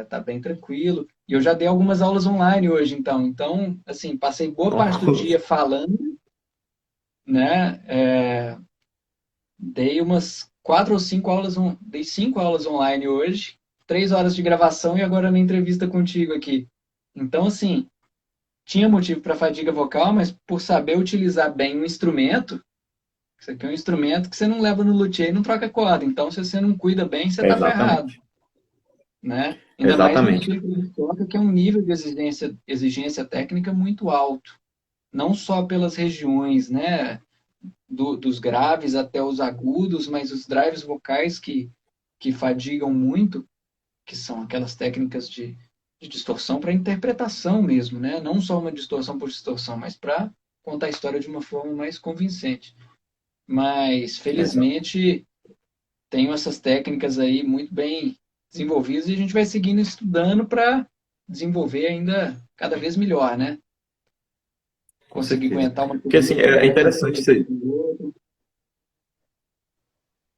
tá bem tranquilo. E eu já dei algumas aulas online hoje, então. Então, assim, passei boa parte do dia Nossa. falando, né? Dei umas 4 ou 5 aulas, dei 5 aulas online hoje, 3 horas de gravação e agora na entrevista contigo aqui. Então, assim, tinha motivo para fadiga vocal, mas por saber utilizar bem um instrumento, isso aqui é um instrumento que você não leva no luthier e não troca corda. Então, se você não cuida bem, você tá ferrado, Exatamente. né? Ainda mais no Exatamente. estilo que a gente toca, que é um nível de exigência técnica muito alto. Não só pelas regiões, né, dos graves até os agudos, mas os drives vocais que fadigam muito, que são aquelas técnicas de distorção para interpretação mesmo, né? Não só uma distorção por distorção, mas para contar a história de uma forma mais convincente. Mas, Exato. felizmente, tenho essas técnicas aí muito bem desenvolvidas e a gente vai seguindo estudando para desenvolver ainda cada vez melhor, né? Com Conseguir certeza. aguentar uma Porque assim, técnica, é uma interessante isso técnica aí, do outro.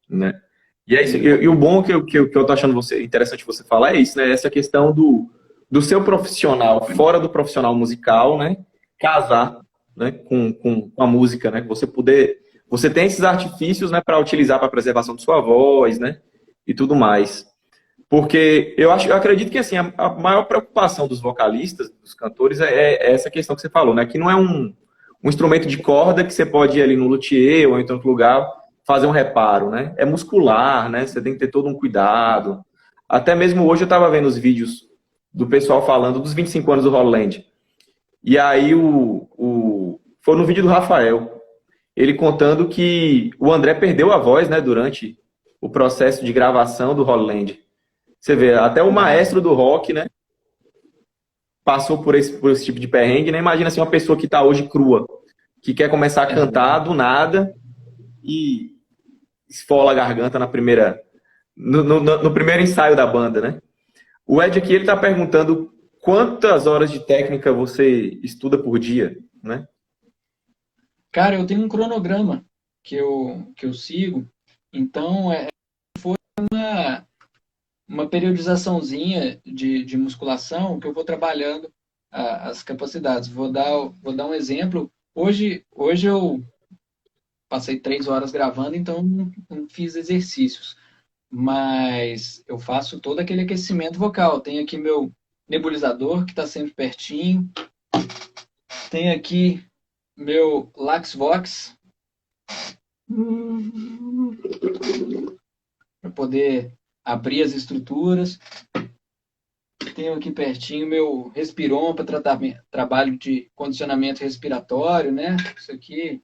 né? E é isso. E, E o bom que eu tô achando interessante você falar é isso, né? Essa questão do seu profissional fora do profissional musical, né? Casar, né? Com a música, né? Você poder. Você tem esses artifícios, né? Para utilizar para preservação de sua voz, né? E tudo mais. Porque eu acredito que assim, a maior preocupação dos vocalistas, dos cantores, é essa questão que você falou, né? Que não é um instrumento de corda que você pode ir ali no luthier ou em outro lugar fazer um reparo, né? É muscular, né? Você tem que ter todo um cuidado. Até mesmo hoje eu estava vendo os vídeos do pessoal falando dos 25 anos do Holland. E aí foi no vídeo do Rafael, ele contando que o André perdeu a voz, né, durante o processo de gravação do Holland. Você vê, até o nossa, maestro do rock, né, passou por esse tipo de perrengue, né? Imagina assim, uma pessoa que está hoje crua, que quer começar a cantar exato. do nada e esfola a garganta no primeiro ensaio da banda, né? O Ed aqui, ele tá perguntando quantas horas de técnica você estuda por dia, né? Cara, eu tenho um cronograma que eu sigo, então uma, uma periodizaçãozinha de musculação que eu vou trabalhando as capacidades. Vou dar um exemplo. Hoje eu passei 3 horas gravando, então não fiz exercícios. Mas eu faço todo aquele aquecimento vocal. Tenho aqui meu nebulizador, que está sempre pertinho. Tenho aqui meu LaxVox, para poder abrir as estruturas. Tenho aqui pertinho meu Respiron para trabalho de condicionamento respiratório, né? Isso aqui,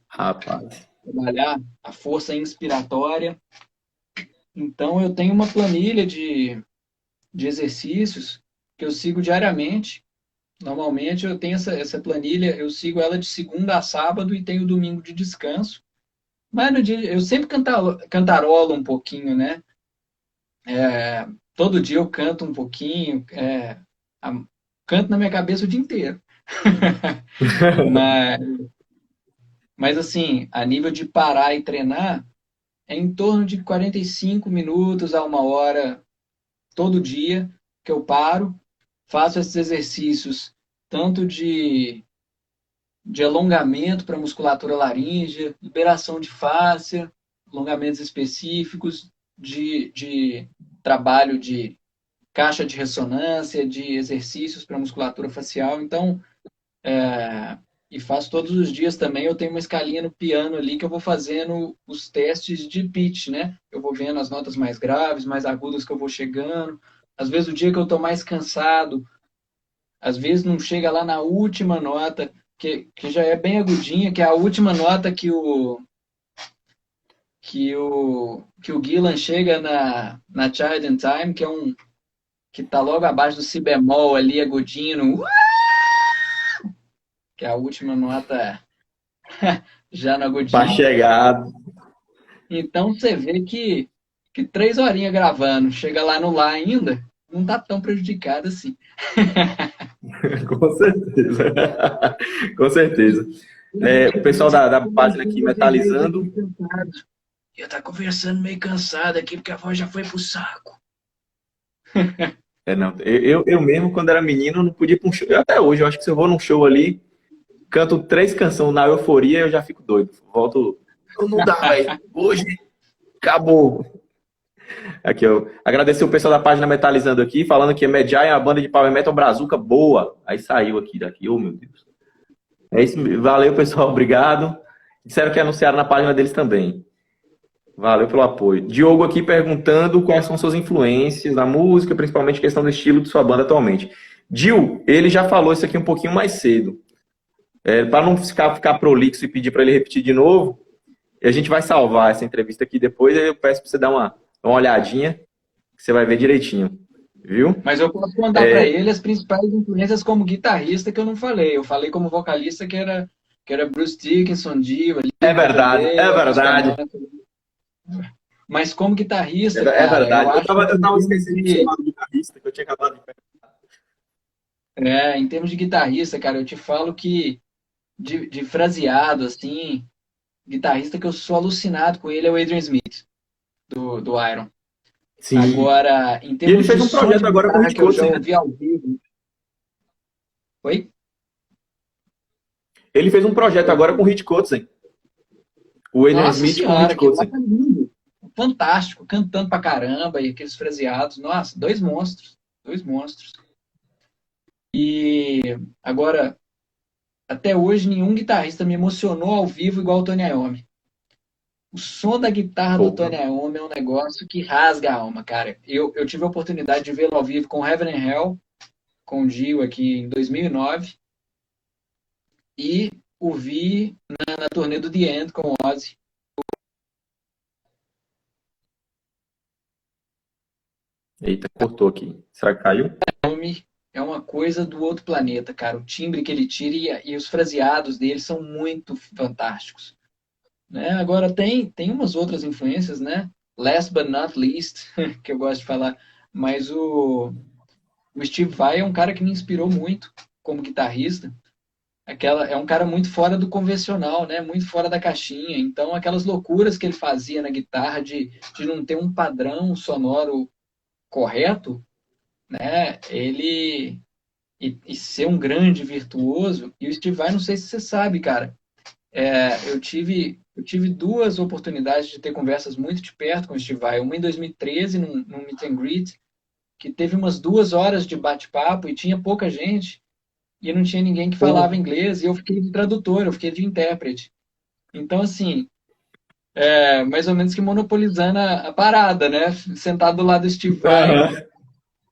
Rapaz. trabalhar a força inspiratória. Então, eu tenho uma planilha de exercícios que eu sigo diariamente. Normalmente, eu tenho essa planilha, eu sigo ela de segunda a sábado e tenho domingo de descanso. Mas no dia, eu sempre cantarolo um pouquinho, né? Todo dia eu canto um pouquinho, canto na minha cabeça o dia inteiro. Mas, mas assim, a nível de parar e treinar, é em torno de 45 minutos a 1 hora todo dia que eu paro, faço esses exercícios, tanto de alongamento para musculatura laríngea, liberação de fáscia, alongamentos específicos, de trabalho de caixa de ressonância, de exercícios para musculatura facial. Então, e faço todos os dias também. Eu tenho uma escalinha no piano ali que eu vou fazendo os testes de pitch, né? Eu vou vendo as notas mais graves, mais agudas que eu vou chegando. Às vezes o dia que eu estou mais cansado, às vezes não chega lá na última nota, que já é bem agudinha, que é a última nota que o Gillan chega na Child in Time, que tá logo abaixo do si bemol ali, agudinho, que é a última nota já no Pra agudinho. chegar. Então você vê que 3 horinhas gravando, chega lá no lá ainda, não tá tão prejudicado assim. Com certeza. Com certeza. O pessoal da página aqui, Metalizando. Eu tá conversando meio cansado aqui, porque a voz já foi pro saco. Não, eu mesmo, quando era menino, não podia ir pra um show. Até hoje, eu acho que se eu vou num show ali, canto 3 canções na euforia, eu já fico doido. Volto. Não dá, velho. Hoje acabou. Aqui, eu agradecer o pessoal da página Metalizando aqui, falando que a Medjay é uma banda de power metal brazuca boa. Aí saiu aqui daqui, oh meu Deus. É isso, valeu pessoal, obrigado. Disseram que anunciaram na página deles também. Valeu pelo apoio. Diogo aqui perguntando quais são suas influências na música, principalmente questão do estilo de sua banda atualmente. Gil, ele já falou isso aqui um pouquinho mais cedo. Para não ficar prolixo e pedir para ele repetir de novo, a gente vai salvar essa entrevista aqui depois, aí eu peço para você dar uma olhadinha, que você vai ver direitinho. Viu? Mas eu posso contar para ele as principais influências como guitarrista que eu não falei. Eu falei como vocalista que era Bruce Dickinson, Dio. É verdade, é verdade. Mas como guitarrista, é cara, verdade. eu tava esquecendo de chamar do guitarrista, que eu tinha acabado de perguntar. em termos de guitarrista, cara, eu te falo que de fraseado, assim, guitarrista que eu sou alucinado com ele é o Adrian Smith, do Iron. Sim. Agora, em E termos ele fez de um projeto agora com o Rich que eu já Kotzen, ouvi ao vivo. Oi? Ele fez um projeto agora com o Rich Kotzen. O Adrian Nossa Smith com o senhora, Rich que Kotzen. tá lindo. Fantástico, cantando pra caramba, e aqueles fraseados. Nossa, dois monstros. Dois monstros. E agora, até hoje, nenhum guitarrista me emocionou ao vivo igual o Tony Iommi. O som da guitarra do Tony Iommi é um negócio que rasga a alma, cara. Eu tive a oportunidade de vê-lo ao vivo com Heaven and Hell, com o Dio aqui em 2009. E o vi na turnê do The End com o Ozzy. Eita, cortou aqui. Será que caiu? É uma coisa do outro planeta, cara. O timbre que ele tira e os fraseados dele são muito fantásticos. Né? Agora, tem umas outras influências, né? Last but not least, que eu gosto de falar. Mas o Steve Vai é um cara que me inspirou muito como guitarrista. É um cara muito fora do convencional, né? Muito fora da caixinha. Então, aquelas loucuras que ele fazia na guitarra de não ter um padrão sonoro correto, né? E ser um grande virtuoso. E o Steve Vai, não sei se você sabe, cara. Eu tive duas oportunidades de ter conversas muito de perto com o Steve Vai. Uma em 2013, num meet and greet, que teve umas 2 horas de bate-papo e tinha pouca gente e não tinha ninguém que falava Pô, inglês e eu fiquei de tradutor, eu fiquei de intérprete. Então, assim, mais ou menos que monopolizando a parada, né? Sentado do lado do Steve Vai aham.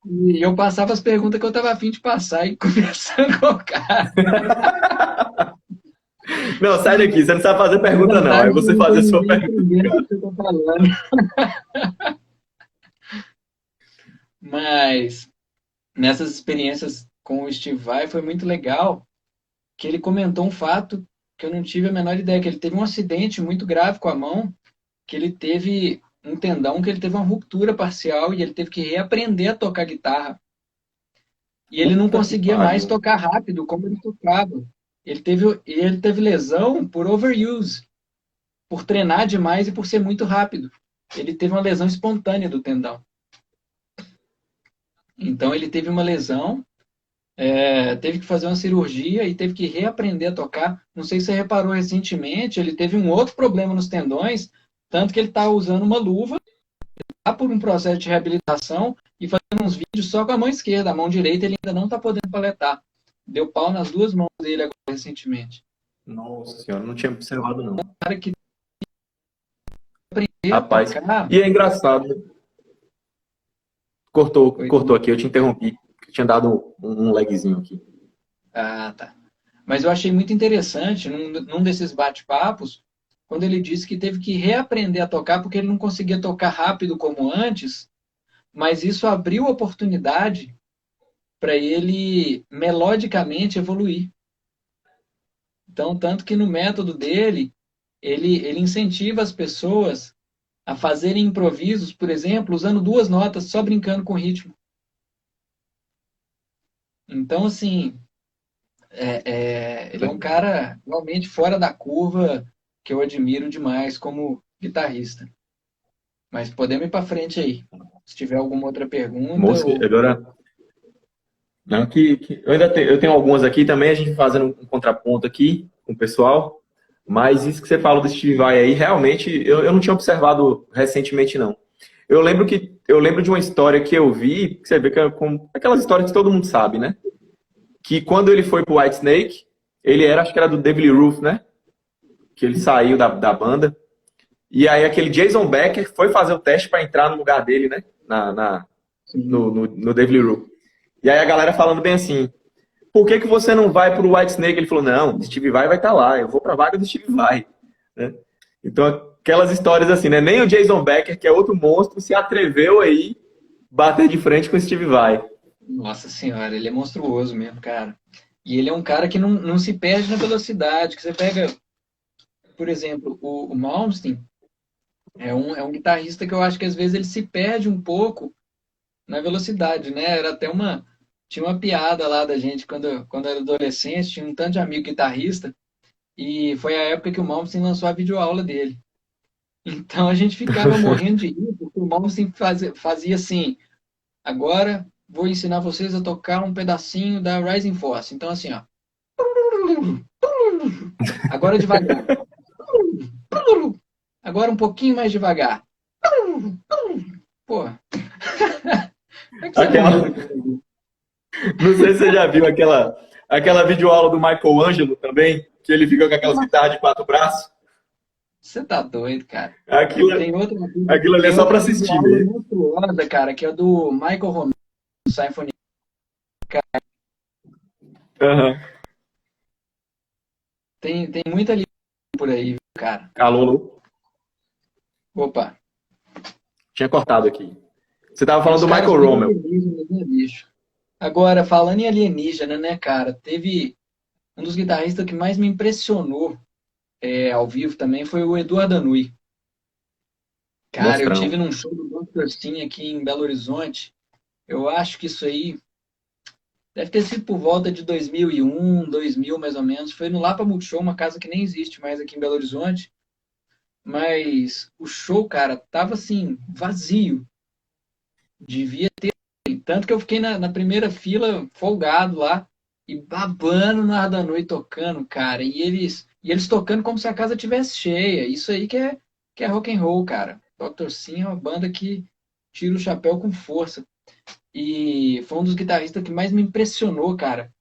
e eu passava as perguntas que eu tava afim de passar e conversando com o cara. Não, sai daqui, você não sabe fazer A pergunta, não. Aí vantagem de você não faz ter a sua ninguém pergunta. entendendo o que eu tô falando. Mas nessas experiências com o Steve Vai foi muito legal que ele comentou um fato que eu não tive a menor ideia, que ele teve um acidente muito grave com a mão, que ele teve um tendão, que ele teve uma ruptura parcial e ele teve que reaprender a tocar guitarra. E ele não Puta que conseguia mais pariu. tocar rápido como ele tocava. Ele teve lesão por overuse, por treinar demais e por ser muito rápido. Ele teve uma lesão espontânea do tendão. Então ele teve uma lesão, teve que fazer uma cirurgia e teve que reaprender a tocar. Não sei se você reparou recentemente, ele teve um outro problema nos tendões, tanto que ele está usando uma luva, está por um processo de reabilitação e fazendo uns vídeos só com a mão esquerda. A mão direita ele ainda não está podendo paletar. Deu pau nas duas mãos dele agora recentemente. Nossa senhora, não tinha observado, não. O cara que aprendeu a Rapaz, tocar. e é engraçado. Cortou Oi. aqui, eu te interrompi. Eu tinha dado um lagzinho aqui. Ah, tá. Mas eu achei muito interessante, num desses bate-papos, quando ele disse que teve que reaprender a tocar porque ele não conseguia tocar rápido como antes, mas isso abriu oportunidade para ele melodicamente evoluir. Então, tanto que no método dele, ele incentiva as pessoas a fazerem improvisos, por exemplo, usando duas notas, só brincando com o ritmo. Então, assim, ele é um cara realmente fora da curva que eu admiro demais como guitarrista. Mas podemos ir para frente aí. Se tiver alguma outra pergunta Moço, ou agora. Não, eu ainda tenho, eu tenho algumas aqui também, a gente fazendo um contraponto aqui com o pessoal. Mas isso que você falou do Steve Vai aí, realmente, eu não tinha observado recentemente, não. Eu lembro de uma história que eu vi, que você vê que é com aquelas histórias que todo mundo sabe, né? Que quando ele foi pro Whitesnake, ele era, acho que era do Devil Roof, né? Que ele saiu da banda. E aí aquele Jason Becker foi fazer o teste para entrar no lugar dele, né? sim. No Devil Roof. E aí a galera falando bem assim, por que você não vai pro Whitesnake? Ele falou, não, Steve Vai estar lá, eu vou pra vaga do Steve Vai. Né? Então, aquelas histórias assim, né? Nem o Jason Becker, que é outro monstro, se atreveu aí bater de frente com o Steve Vai. Nossa senhora, ele é monstruoso mesmo, cara. E ele é um cara que não se perde na velocidade. Que você pega, por exemplo, o Malmsteen é um guitarrista que eu acho que às vezes ele se perde um pouco na velocidade, né? Tinha uma piada lá da gente quando era adolescente, tinha um tanto de amigo guitarrista, e foi a época que o Malmsteen lançou a videoaula dele. Então a gente ficava morrendo de rir, porque o Malmsteen fazia assim, agora vou ensinar vocês a tocar um pedacinho da Rising Force. Então assim, ó, agora devagar. Agora um pouquinho mais devagar. Pô, como é que você não Aquela, ri daquilo? não sei se você já viu aquela videoaula do Michael Angelo também, que ele fica com aquelas guitarras de quatro braços. Você tá doido, cara. Aquilo, Tem outra, aquilo ali é tem só para outra assistir videoaula mesmo. monstruosa, cara, que é do Michael Romero, Symphony. Uhum. Tem muita livro por aí, viu, cara. Alô, Opa. tinha cortado aqui. Você tava E falando os do caras Michael bem Rommel. alienígenas, né, bicho? Agora, falando em alienígena, né, cara? Teve um dos guitarristas que mais me impressionou ao vivo também foi o Eduardo Anui. Cara, eu tive Monstrão. num show do Dr. Sim aqui em Belo Horizonte. Eu acho que isso aí Deve ter sido por volta de 2001, 2000 mais ou menos. Foi no Lapa Multishow, uma casa que nem existe mais aqui em Belo Horizonte. Mas o show, cara, tava assim, vazio. Devia ter. Tanto que eu fiquei na primeira fila, folgado lá, e babando na da noite tocando, cara. E eles tocando como se a casa tivesse cheia. Isso aí que é rock and roll, cara. Dr. Sim é uma banda que tira o chapéu com força. E foi um dos guitarristas que mais me impressionou, cara.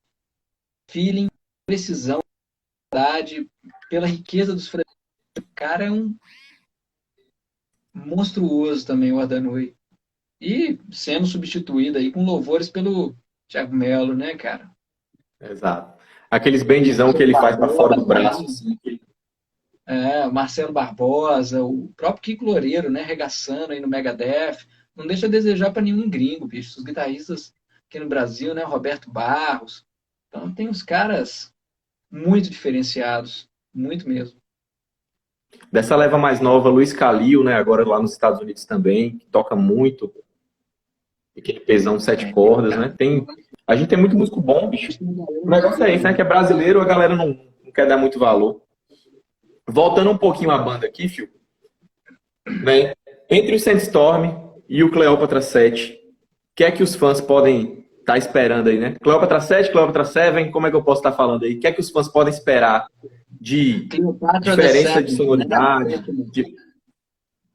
Feeling, precisão, verdade, pela riqueza dos frequências. O cara é um monstruoso também, o Ardanui. E sendo substituído aí com louvores pelo Thiago Melo, né, cara? Exato. Aqueles bendizão que Marcelo ele faz para fora do Barbosa, braço, né? assim. Marcelo Barbosa, o próprio Kiko Loureiro, né, regaçando aí no Megadeth. Não deixa a desejar para nenhum gringo, bicho. Os guitarristas aqui no Brasil, né, Roberto Barros. Então tem uns caras muito diferenciados, muito mesmo. Dessa leva mais nova, Luiz Calil, né? Agora lá nos Estados Unidos também, que toca muito. Aquele pesão sete É, cordas, né? cara. A gente tem muito músico bom, bicho. O negócio é esse, né? Que é brasileiro, a galera não quer dar muito valor. Voltando um pouquinho à banda aqui, Fio, né? Entre o Sandstorm e o Cleópatra 7, o que é que os fãs podem estar esperando aí, né? Cleópatra 7, Cleópatra 7, como é que eu posso estar falando aí? O que é que os fãs podem esperar de Cleopatra the diferença de Seventh, né? A sonoridade? sétima.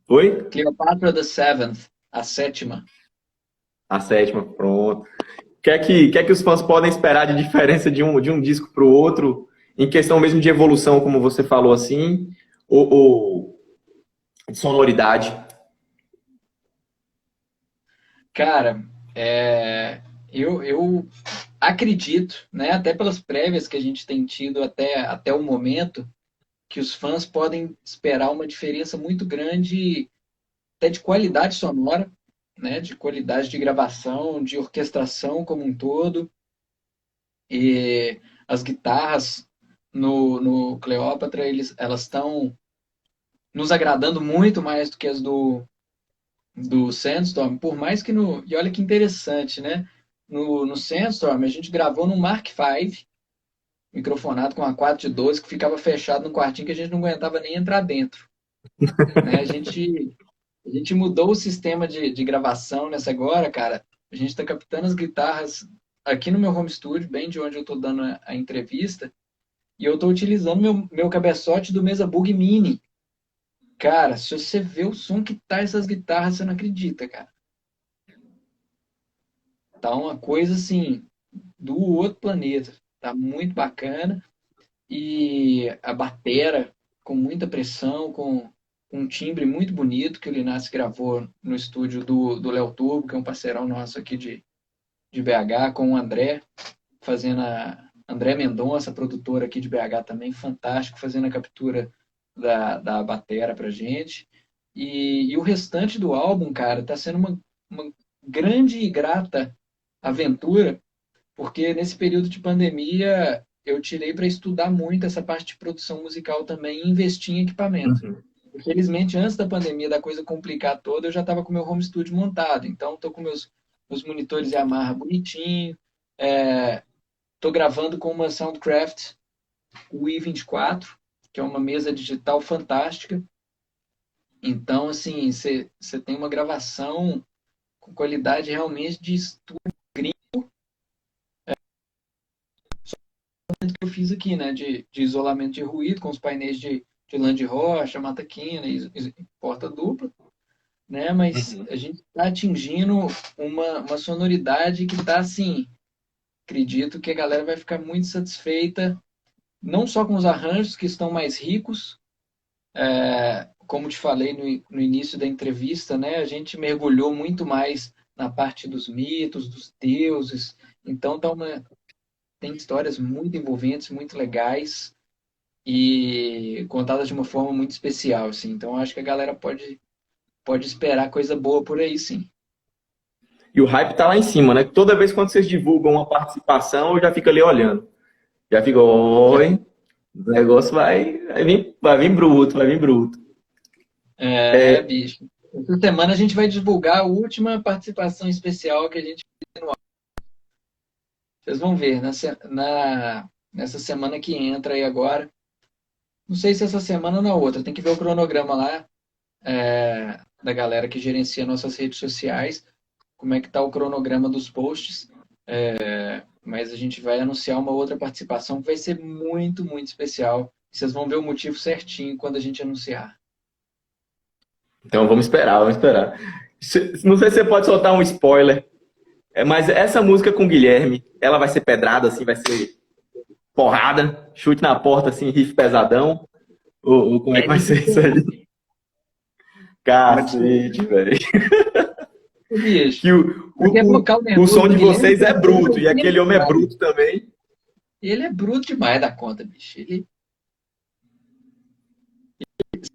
Oi? Cleopatra the Seventh, a sétima. A sétima, pronto. O que é que os fãs podem esperar de diferença de um disco para o outro, em questão mesmo de evolução, como você falou assim, ou de sonoridade? Cara, eu acredito, né, até pelas prévias que a gente tem tido até o momento, que os fãs podem esperar uma diferença muito grande, até de qualidade sonora, né, de qualidade de gravação, de orquestração como um todo. E as guitarras no Cleópatra, elas estão nos agradando muito mais do que as do Sandstorm, por mais que no. E olha que interessante, né? No Sandstorm, a gente gravou no Mark V, microfonado com a 4 de 12, que ficava fechado num quartinho que a gente não aguentava nem entrar dentro. Né? A gente mudou o sistema de gravação nessa agora, cara. A gente está captando as guitarras aqui no meu home studio, bem de onde eu estou dando a entrevista, e eu estou utilizando meu cabeçote do Mesa Bug Mini. Cara, se você vê o som que tá essas guitarras, você não acredita, cara. Tá uma coisa assim, do outro planeta. Tá muito bacana. E a batera com muita pressão, com um timbre muito bonito que o Linassi gravou no estúdio do Léo Turbo, que é um parceirão nosso aqui de BH, com o André, fazendo André Mendonça, produtor aqui de BH também, fantástico, fazendo a captura da batera pra gente. E o restante do álbum, cara, tá sendo uma grande e grata aventura, porque nesse período de pandemia eu tirei para estudar muito essa parte de produção musical também e investir em equipamento. Uhum. Infelizmente, antes da pandemia, da coisa complicar toda, eu já estava com meu home studio montado. Então, estou com meus monitores Yamaha bonitinho. Estou gravando com uma Soundcraft UI24, que é uma mesa digital fantástica. Então, assim, você tem uma gravação com qualidade realmente de estúdio que eu fiz aqui, né? De isolamento de ruído, com os painéis de lã de rocha, mata-quina e porta dupla, né? Mas Uhum. a gente está atingindo uma sonoridade que está assim. Acredito que a galera vai ficar muito satisfeita, não só com os arranjos que estão mais ricos, como te falei no início da entrevista, né? A gente mergulhou muito mais na parte dos mitos, dos deuses. Então tem histórias muito envolventes, muito legais e contadas de uma forma muito especial, assim. Então acho que a galera pode esperar coisa boa por aí, sim. E o hype tá lá em cima, né? Toda vez quando vocês divulgam uma participação, eu já fico ali olhando. Já fico, oi, o negócio vai vir bruto, vai vir bruto. Bicho. Essa semana a gente vai divulgar a última participação especial que a gente Vocês vão ver, nessa semana que entra aí agora. Não sei se essa semana ou na outra, tem que ver o cronograma lá, da galera que gerencia nossas redes sociais, como é que tá o cronograma dos posts. Mas a gente vai anunciar uma outra participação que vai ser muito, muito especial. Vocês vão ver o motivo certinho quando a gente anunciar. Então vamos esperar, vamos esperar. Não sei se você pode soltar um spoiler, mas essa música com o Guilherme, ela vai ser pedrada, assim, vai ser porrada, chute na porta, assim, riff pesadão? Ou como é que vai ser isso aí? Cacete, velho. Bicho, Que porque é vocal o nervoso som do de Guilherme, vocês é bruto, e aquele homem é bruto também. ele é bruto demais da conta, bicho. Ele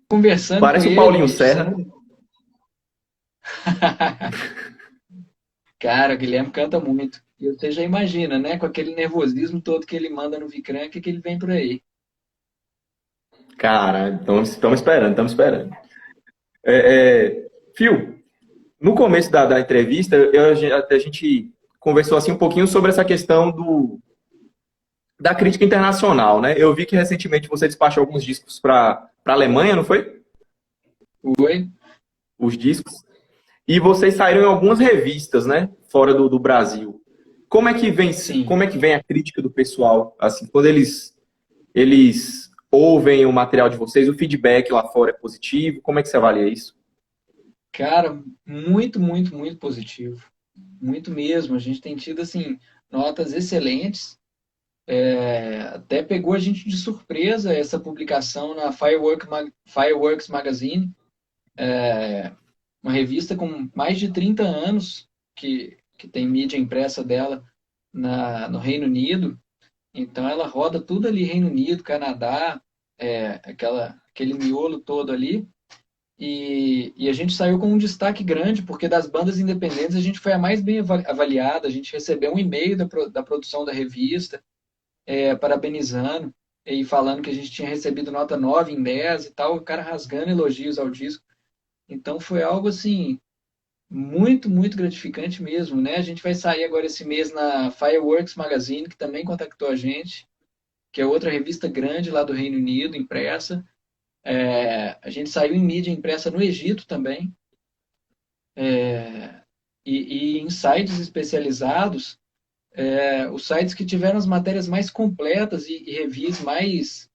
conversando com Parece o ele, Paulinho bicho, Serra. Cara, o Guilherme canta muito. E você já imagina, né? Com aquele nervosismo todo que ele manda no Vicran, que ele vem por aí. Cara, então estamos esperando, estamos esperando. Fio, no começo da entrevista, a gente conversou assim um pouquinho sobre essa questão da crítica internacional, né? Eu vi que recentemente você despachou alguns discos para a Alemanha, não foi? Oi? Os discos. E vocês saíram em algumas revistas, né? Fora do Brasil. Como é que vem, Sim. como é que vem a crítica do pessoal? Assim, quando eles ouvem o material de vocês, o feedback lá fora é positivo? Como é que você avalia isso? Cara, muito, muito, muito positivo. Muito mesmo. A gente tem tido, assim, notas excelentes. Até pegou a gente de surpresa essa publicação na Fireworks Magazine, uma revista com mais de 30 anos que tem mídia impressa dela no Reino Unido. Então ela roda tudo ali, Reino Unido, Canadá, aquele miolo todo ali. E a gente saiu com um destaque grande, porque das bandas independentes a gente foi a mais bem avaliada. A gente recebeu um e-mail da produção da revista, parabenizando e falando que a gente tinha recebido nota 9 em 10 e tal, o cara rasgando elogios ao disco. Então foi algo assim, muito, muito gratificante mesmo, né? A gente vai sair agora esse mês na Fireworks Magazine, que também contactou a gente, que é outra revista grande lá do Reino Unido, impressa. A gente saiu em mídia impressa no Egito também. E em sites especializados, os sites que tiveram as matérias mais completas e reviews mais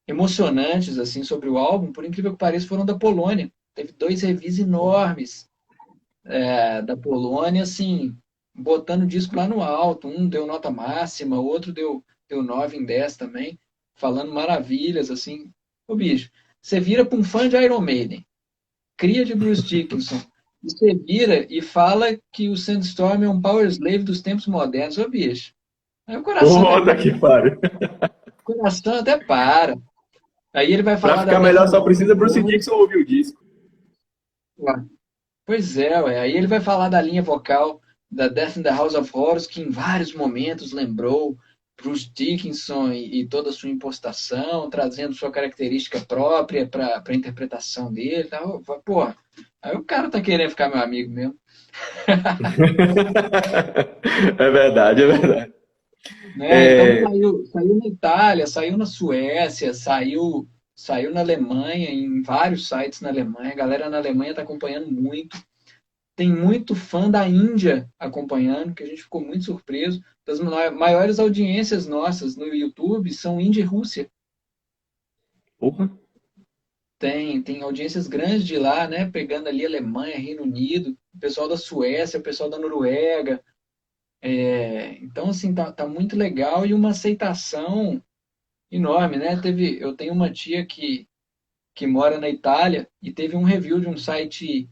emocionantes assim sobre o álbum, por incrível que pareça, foram da Polônia. Teve 2 reviews enormes da Polônia, assim, botando o disco lá no alto. Um deu nota máxima, outro deu 9 em 10 também, falando maravilhas, assim. Ô bicho, você vira para um fã de Iron Maiden, cria de Bruce Dickinson, e você vira e fala que o Sandstorm é um power slave dos tempos modernos. Ô bicho, aí o Puta que pariu. coração até para. Aí ele vai Pra falar ficar melhor só precisa Bruce Dickinson ouvir o disco. Pois ué. Aí ele vai falar da linha vocal da Death in the House of Horrors, que em vários momentos lembrou Bruce Dickinson e toda a sua impostação, trazendo sua característica própria para a interpretação dele. Tá? Pô, aí o cara tá querendo ficar meu amigo mesmo. É verdade, é verdade. Então saiu na Itália, saiu na Suécia, saiu na Alemanha, em vários sites na Alemanha. A galera na Alemanha está acompanhando muito. Tem muito fã da Índia acompanhando, que a gente ficou muito surpreso. Das maiores audiências nossas no YouTube são Índia e Rússia. Porra. Tem audiências grandes de lá, né? Pegando ali Alemanha, Reino Unido, o pessoal da Suécia, o pessoal da Noruega. Então, assim, tá muito legal e uma aceitação enorme, né? Eu tenho uma tia que mora na Itália e teve um review de um site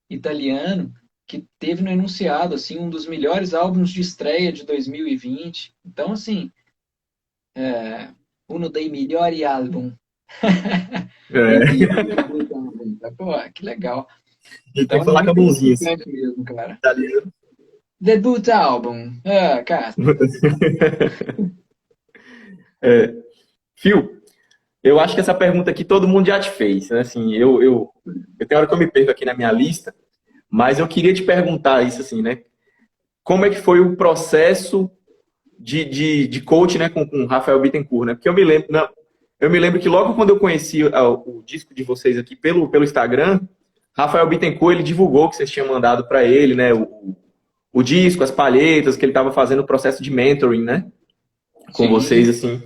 italiano que teve no enunciado, assim, um dos melhores álbuns de estreia de 2020. Então, assim, uno dei migliori album. Pô, que legal. E tem Então que é falar com a muito mãozinha assim. gratificante mesmo, cara. Italiano. Debut album. Cara. Fio, eu acho que essa pergunta aqui todo mundo já te fez, né? Assim, eu tenho hora que eu me perco aqui na minha lista, mas eu queria te perguntar isso assim, né? Como é que foi o processo de coach, né, com o Rafael Bittencourt, né? Porque eu me lembro, não, eu me lembro que logo quando eu conheci o disco de vocês aqui pelo Instagram, Rafael Bittencourt, ele divulgou que vocês tinham mandado para ele, né, o disco, as palhetas, que ele estava fazendo o processo de mentoring, né, com vocês, Sim. assim,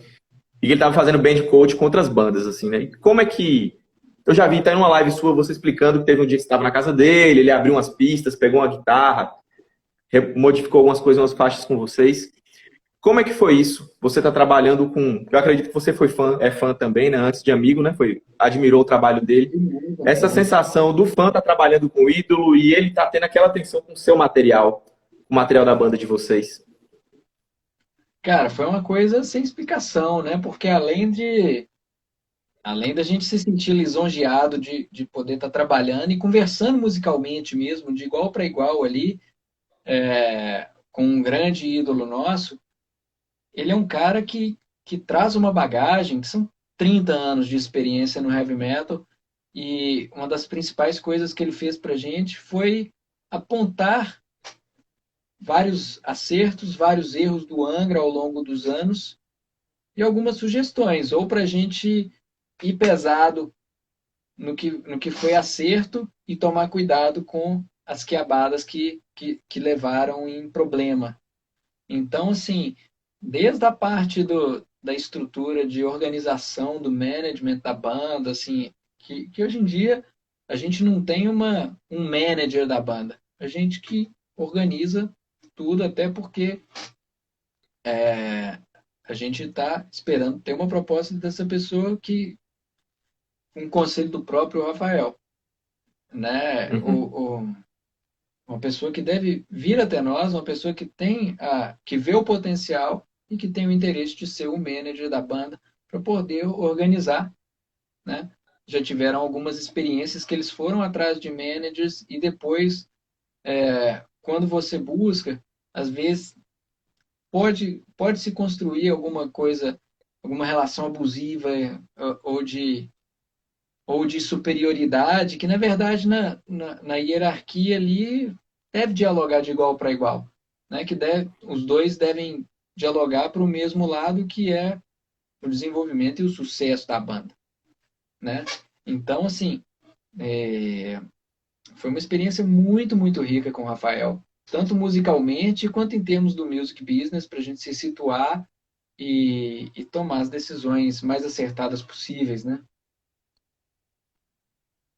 e que ele estava fazendo band coach com outras bandas, assim, né? E como é que... Eu já vi, tá em uma live sua, você explicando que teve um dia que você estava na casa dele, ele abriu umas pistas, pegou uma guitarra, modificou algumas coisas, umas faixas com vocês. Como é que foi isso? Você está trabalhando com... Eu acredito que você foi fã, é fã também, né? Antes de amigo, né? Admirou o trabalho dele. Essa sensação do fã estar trabalhando com o ídolo e ele tá tendo aquela atenção com o seu material, o material da banda de vocês. Cara, foi uma coisa sem explicação, né? Porque além da gente se sentir lisonjeado de poder estar trabalhando e conversando musicalmente mesmo, de igual para igual ali, com um grande ídolo nosso, ele é um cara que traz uma bagagem, que são 30 anos de experiência no heavy metal, e uma das principais coisas que ele fez pra gente foi apontar vários acertos, vários erros do Angra ao longo dos anos e algumas sugestões, ou para a gente ir pesado no que foi acerto e tomar cuidado com as quiabadas que levaram em problema. Então, assim, desde a parte da estrutura de organização do management da banda, assim, que hoje em dia a gente não tem um manager da banda. A gente que organiza tudo, até porque a gente está esperando ter uma proposta dessa pessoa que um conselho do próprio Rafael, né? Uhum. Uma pessoa que deve vir até nós, uma pessoa que vê o potencial e que tem o interesse de ser o manager da banda para poder organizar, né? Já tiveram algumas experiências que eles foram atrás de managers e depois, quando você busca, às vezes pode se construir alguma coisa, alguma relação abusiva ou de superioridade, que na verdade na hierarquia ali deve dialogar de igual para igual, né? Os dois devem dialogar para o mesmo lado, que é o desenvolvimento e o sucesso da banda, né? Então, assim, foi uma experiência muito, muito rica com o Rafael, tanto musicalmente quanto em termos do music business, para a gente se situar e tomar as decisões mais acertadas possíveis, né?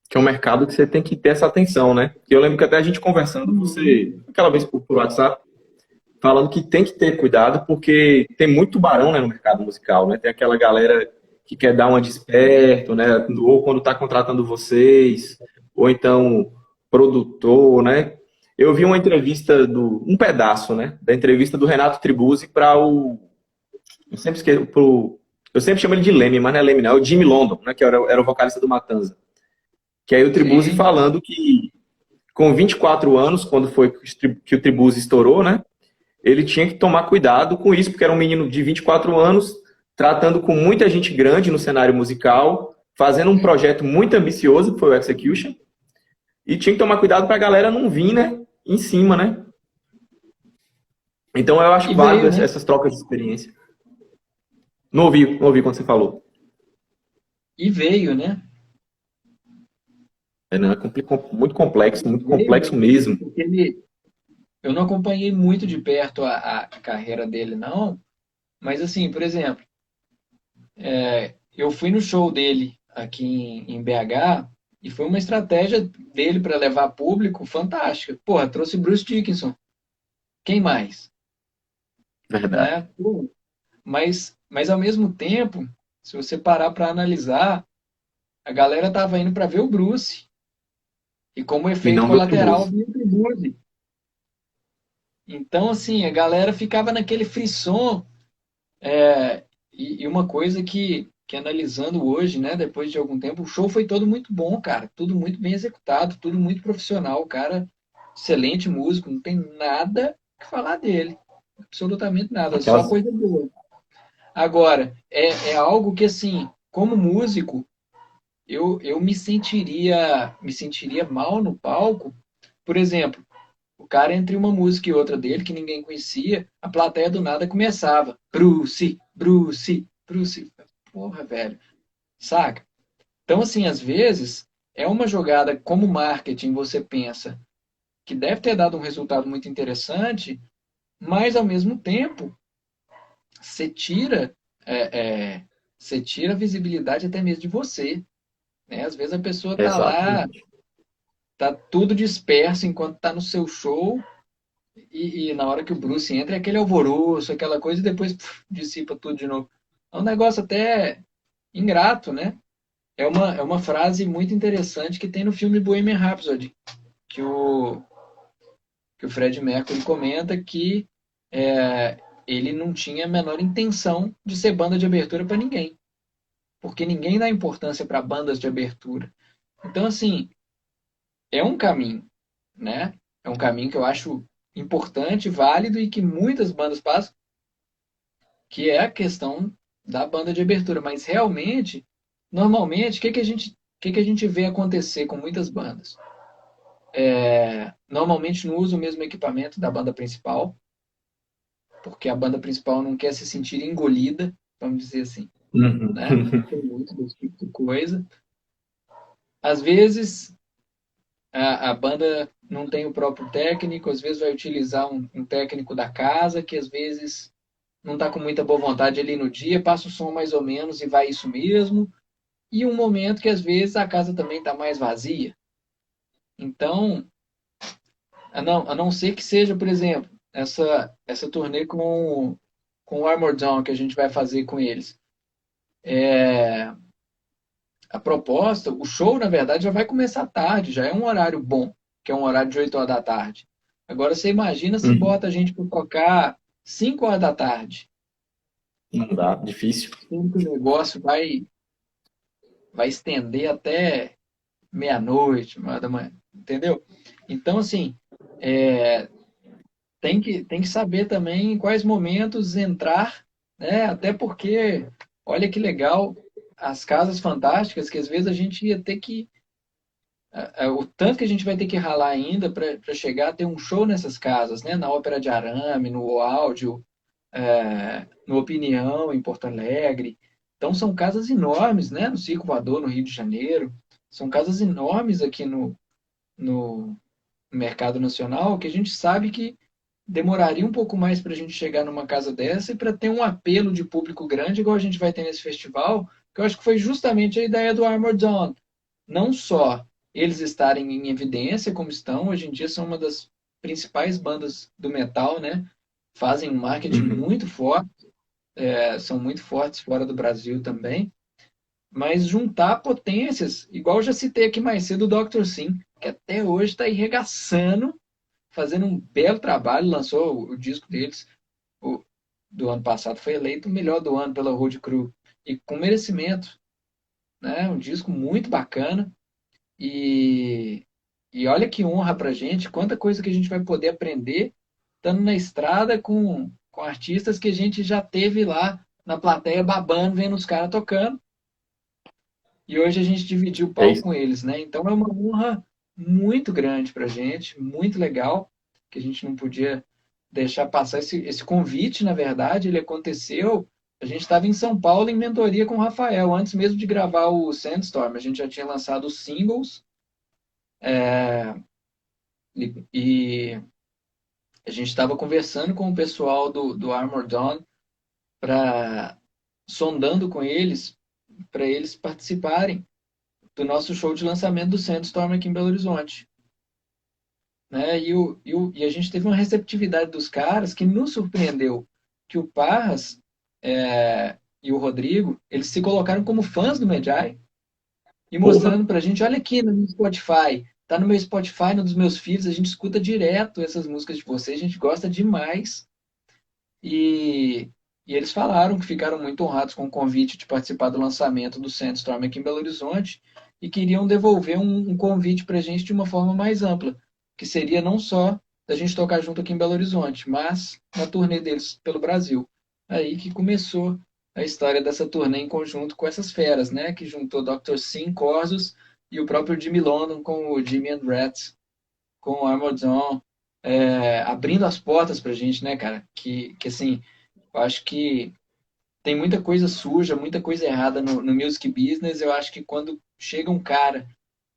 Que é um mercado que você tem que ter essa atenção, né? Eu lembro que até a gente conversando, você, aquela vez por WhatsApp, falando que tem que ter cuidado, porque tem muito tubarão, né, no mercado musical, né? Tem aquela galera que quer dar uma desperto, né? Ou quando está contratando vocês, ou então produtor, né? Eu vi uma entrevista um pedaço, né? Da entrevista do Renato Tribuzzi para eu sempre esqueço, eu sempre chamo ele de Leme, mas não é Leme, não, é o Jimmy London, né? Que era o vocalista do Matanza. Que aí o Tribuzzi Sim, falando que com 24 anos, quando foi que o Tribuzzi estourou, né? Ele tinha que tomar cuidado com isso, porque era um menino de 24 anos, tratando com muita gente grande no cenário musical, fazendo um projeto muito ambicioso, que foi o Execution, e tinha que tomar cuidado para a galera não vir, né, em cima, né? Então eu acho e válido veio, né? essas trocas de experiência. Não ouvi quando você falou. E veio, né? É, não, muito Veio, complexo mesmo. porque eu não acompanhei muito de perto a carreira dele, não, mas assim, por exemplo, eu fui no show dele aqui em BH e foi uma estratégia dele para levar público fantástica. Porra, trouxe Bruce Dickinson. Quem mais? Verdade. Né? Pô, mas ao mesmo tempo, se você parar para analisar, a galera tava indo para ver o Bruce e como E efeito não deu colateral Tribuzzi. viu o Tribuzzi. Então, assim, a galera ficava naquele frisson. E uma coisa que analisando hoje, né, depois de algum tempo, o show foi todo muito bom, cara. Tudo muito bem executado, tudo muito profissional. O cara, excelente músico, não tem nada que falar dele. Absolutamente nada, só Aquelas... coisa boa. Agora, é algo que, assim, como músico, eu me sentiria mal no palco. Por exemplo, O cara, entre uma música e outra dele, que ninguém conhecia, a plateia do nada começava. Bruce, Bruce, Bruce. Porra, velho. Saca? Então, assim, às vezes, é uma jogada como marketing, você pensa que deve ter dado um resultado muito interessante, mas, ao mesmo tempo, você tira, é, você tira a visibilidade até mesmo de você. Né? Às vezes a pessoa tá lá, Exatamente. tá tudo disperso enquanto tá no seu show, e na hora que o Bruce entra é aquele alvoroço, aquela coisa, e depois dissipa tudo de novo. É um negócio até ingrato, né? É uma frase muito interessante que tem no filme Bohemian Rhapsody, que o, que o Fred Mercury comenta que ele não tinha a menor intenção de ser banda de abertura para ninguém, porque ninguém dá importância para bandas de abertura. Então, assim, é um caminho, né? É um caminho que eu acho importante, válido e que muitas bandas passam, que é a questão da banda de abertura. Mas realmente, normalmente, o que que a gente vê acontecer com muitas bandas? Normalmente não usa o mesmo equipamento da banda principal, porque a banda principal não quer se sentir engolida, vamos dizer assim, Uhum. né? Tem muito desse tipo de coisa. Às vezes, a banda não tem o próprio técnico, às vezes vai utilizar um técnico da casa, que às vezes não está com muita boa vontade ali no dia, passa o som mais ou menos e vai isso mesmo. E um momento que às vezes a casa também está mais vazia. Então, a não ser que seja, por exemplo, essa turnê com o Armored Dawn que a gente vai fazer com eles. A proposta, o show, na verdade, já vai começar tarde, já é um horário bom, que é um horário de 8 horas da tarde. Agora você imagina se Uhum. bota a gente para tocar 5 horas da tarde. Não dá, difícil. Como que o negócio vai estender até meia-noite, 1 hora da manhã, entendeu? Então, assim, é, tem que saber também em quais momentos entrar, né? Até porque, olha que legal, as casas fantásticas, que às vezes a gente ia ter que o tanto que a gente vai ter que ralar ainda para chegar a ter um show nessas casas, né? Na Ópera de Arame, no Áudio, no Opinião, em Porto Alegre. Então, são casas enormes, né? No Circo Voador, no Rio de Janeiro. São casas enormes aqui no mercado nacional, que a gente sabe que demoraria um pouco mais para a gente chegar numa casa dessa e para ter um apelo de público grande, igual a gente vai ter nesse festival, que eu acho que foi justamente a ideia do Armored Dawn. Não só eles estarem em evidência como estão, hoje em dia são uma das principais bandas do metal, né? Fazem um marketing Uhum. muito forte, são muito fortes fora do Brasil também, mas juntar potências, igual eu já citei aqui mais cedo o Dr. Sim, que até hoje está arregaçando, fazendo um belo trabalho, lançou o disco deles o, do ano passado, foi eleito o melhor do ano pela Road Crew, e com merecimento, né? Um disco muito bacana, e, e olha que honra pra gente, quanta coisa que a gente vai poder aprender estando na estrada com artistas que a gente já teve lá na plateia babando, vendo os caras tocando, e hoje a gente dividiu o É palco isso. com eles, né? Então é uma honra muito grande pra gente, muito legal, que a gente não podia deixar passar esse convite, na verdade, ele aconteceu. A gente estava em São Paulo em mentoria com o Rafael, antes mesmo de gravar o Sandstorm. A gente já tinha lançado os singles, e a gente estava conversando com o pessoal do Armor Dawn, sondando com eles, para eles participarem do nosso show de lançamento do Sandstorm aqui em Belo Horizonte. Né? E a gente teve uma receptividade dos caras que nos surpreendeu, que o Parras e o Rodrigo, eles se colocaram como fãs do Medjai e Porra. mostrando pra gente, olha aqui no Spotify, tá no meu Spotify, no dos meus filhos, a gente escuta direto essas músicas de vocês, a gente gosta demais. E, e eles falaram que ficaram muito honrados com o convite de participar do lançamento do Sandstorm aqui em Belo Horizonte e queriam devolver um convite para a gente de uma forma mais ampla, que seria não só da gente tocar junto aqui em Belo Horizonte, mas na turnê deles pelo Brasil. Aí que começou a história dessa turnê em conjunto com essas feras, né? Que juntou Dr. Sim, Corsos e o próprio Jimmy London com o Jimmy and Rats, com o Armored Dawn. abrindo as portas pra gente, né, cara? Que assim, eu acho que tem muita coisa suja, muita coisa errada no music business. Eu acho que quando chega um cara,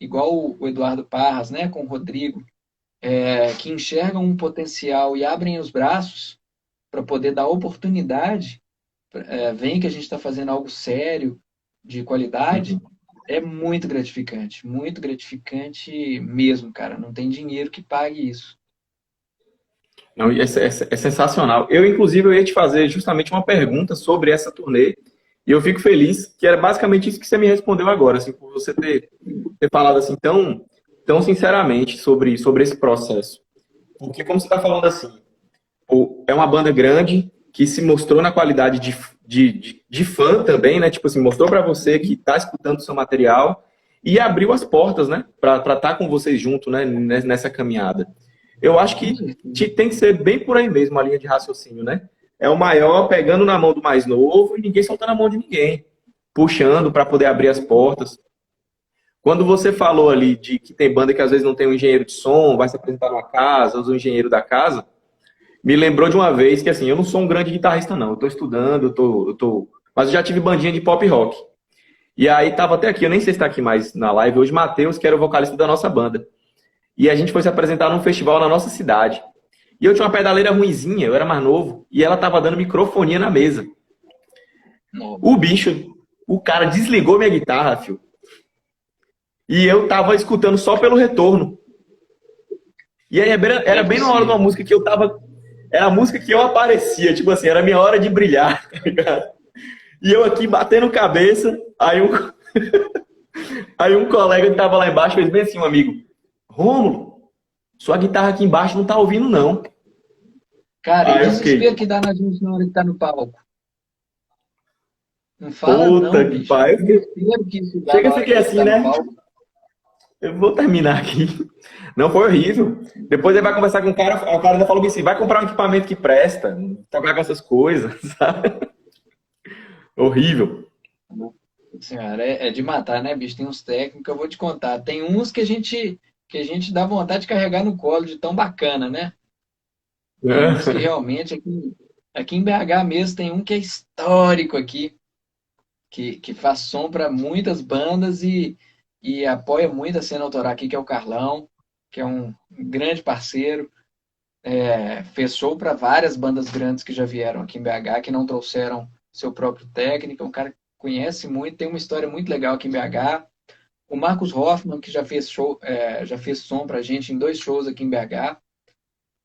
igual o Eduardo Parras, né, com o Rodrigo, que enxergam um potencial e abrem os braços para poder dar oportunidade, veem que a gente está fazendo algo sério, de qualidade, Uhum. é muito gratificante mesmo, cara. Não tem dinheiro que pague isso. Não, é sensacional. Eu, inclusive, eu ia te fazer justamente uma pergunta sobre essa turnê, e eu fico feliz que era basicamente isso que você me respondeu agora, assim, por você ter falado assim tão sinceramente sobre esse processo. Porque, como você está falando assim, pô, é uma banda grande que se mostrou na qualidade de fã também, né? Tipo assim, mostrou para você que está escutando o seu material e abriu as portas, né? Para estar com vocês junto, né? Nessa caminhada. Eu acho Com que certeza. tem que ser bem por aí mesmo a linha de raciocínio, né? É o maior pegando na mão do mais novo e ninguém soltando a mão de ninguém, puxando para poder abrir as portas. Quando você falou ali de que tem banda que às vezes não tem um engenheiro de som, vai se apresentar numa casa, usa o engenheiro da casa, me lembrou de uma vez que, assim, eu não sou um grande guitarrista, não. Eu tô estudando, mas eu já tive bandinha de pop rock. E aí tava até aqui, eu nem sei se tá aqui mais na live hoje, Matheus, que era o vocalista da nossa banda. E a gente foi se apresentar num festival na nossa cidade. E eu tinha uma pedaleira ruinzinha, eu era mais novo, e ela tava dando microfonia na mesa. Não. O bicho, o cara desligou minha guitarra, filho. E eu tava escutando só pelo retorno. E aí É era bem na hora de uma impossível. música que eu tava. Era a música que eu aparecia, tipo assim, era a minha hora de brilhar, tá ligado? E eu aqui batendo cabeça, aí um colega que tava lá embaixo fez bem assim, um amigo, Rômulo, sua guitarra aqui embaixo não tá ouvindo, não. Cara, e Aí eu desespero fiquei, que dá na gente na hora que tá no palco. Não fala puta não, que bicho. O pariu. desespero que isso dá Chega, na eu hora que fiquei a gente assim, tá no né? palco. Eu vou terminar aqui. Não, foi horrível. Depois ele vai conversar com o cara ainda falou assim, vai comprar um equipamento que presta, tocar com essas coisas, sabe? Horrível. Senhora, é de matar, né, bicho? Tem uns técnicos, eu vou te contar. Tem uns que a gente dá vontade de carregar no colo de tão bacana, né? Tem uns que realmente aqui em BH mesmo tem um que é histórico aqui, que faz som para muitas bandas e apoia muito a cena autoral aqui, que é o Carlão, que é um grande parceiro. Fez show para várias bandas grandes que já vieram aqui em BH, que não trouxeram seu próprio técnico. É um cara que conhece muito, tem uma história muito legal aqui em BH. O Marcos Hoffman, que já fez show, já fez som pra gente em 2 shows aqui em BH.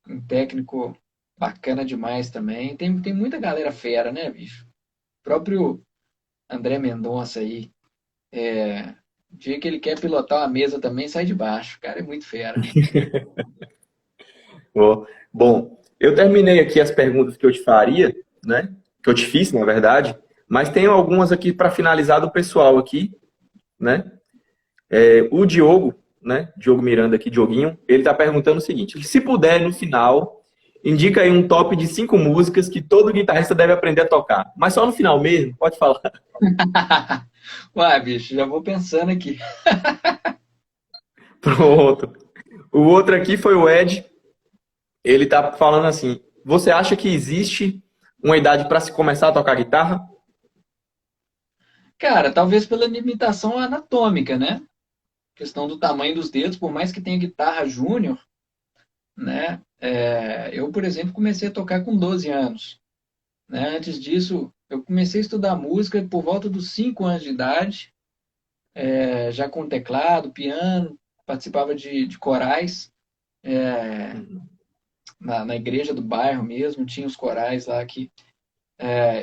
Um técnico bacana demais também. Tem muita galera fera, né, bicho? O próprio André Mendonça aí. O dia que ele quer pilotar uma mesa também, sai de baixo. O cara é muito fera. Bom, eu terminei aqui as perguntas que eu te faria, né? Que eu te fiz, na verdade, mas tenho algumas aqui para finalizar do pessoal aqui, né? O Diogo, né? Diogo Miranda aqui, Dioguinho, ele está perguntando o seguinte: se puder, no final, indica aí um top de 5 músicas que todo guitarrista deve aprender a tocar. Mas só no final mesmo, pode falar. Uai, bicho, já vou pensando aqui. Pronto. O outro aqui foi o Ed. Ele tá falando assim: você acha que existe uma idade para se começar a tocar guitarra? Cara, talvez pela limitação anatômica, né? Questão do tamanho dos dedos, por mais que tenha guitarra júnior, né? Eu, por exemplo, comecei a tocar com 12 anos, né? Antes disso, eu comecei a estudar música por volta dos 5 anos de idade, já com teclado, piano, participava de corais, na igreja do bairro mesmo, tinha os corais lá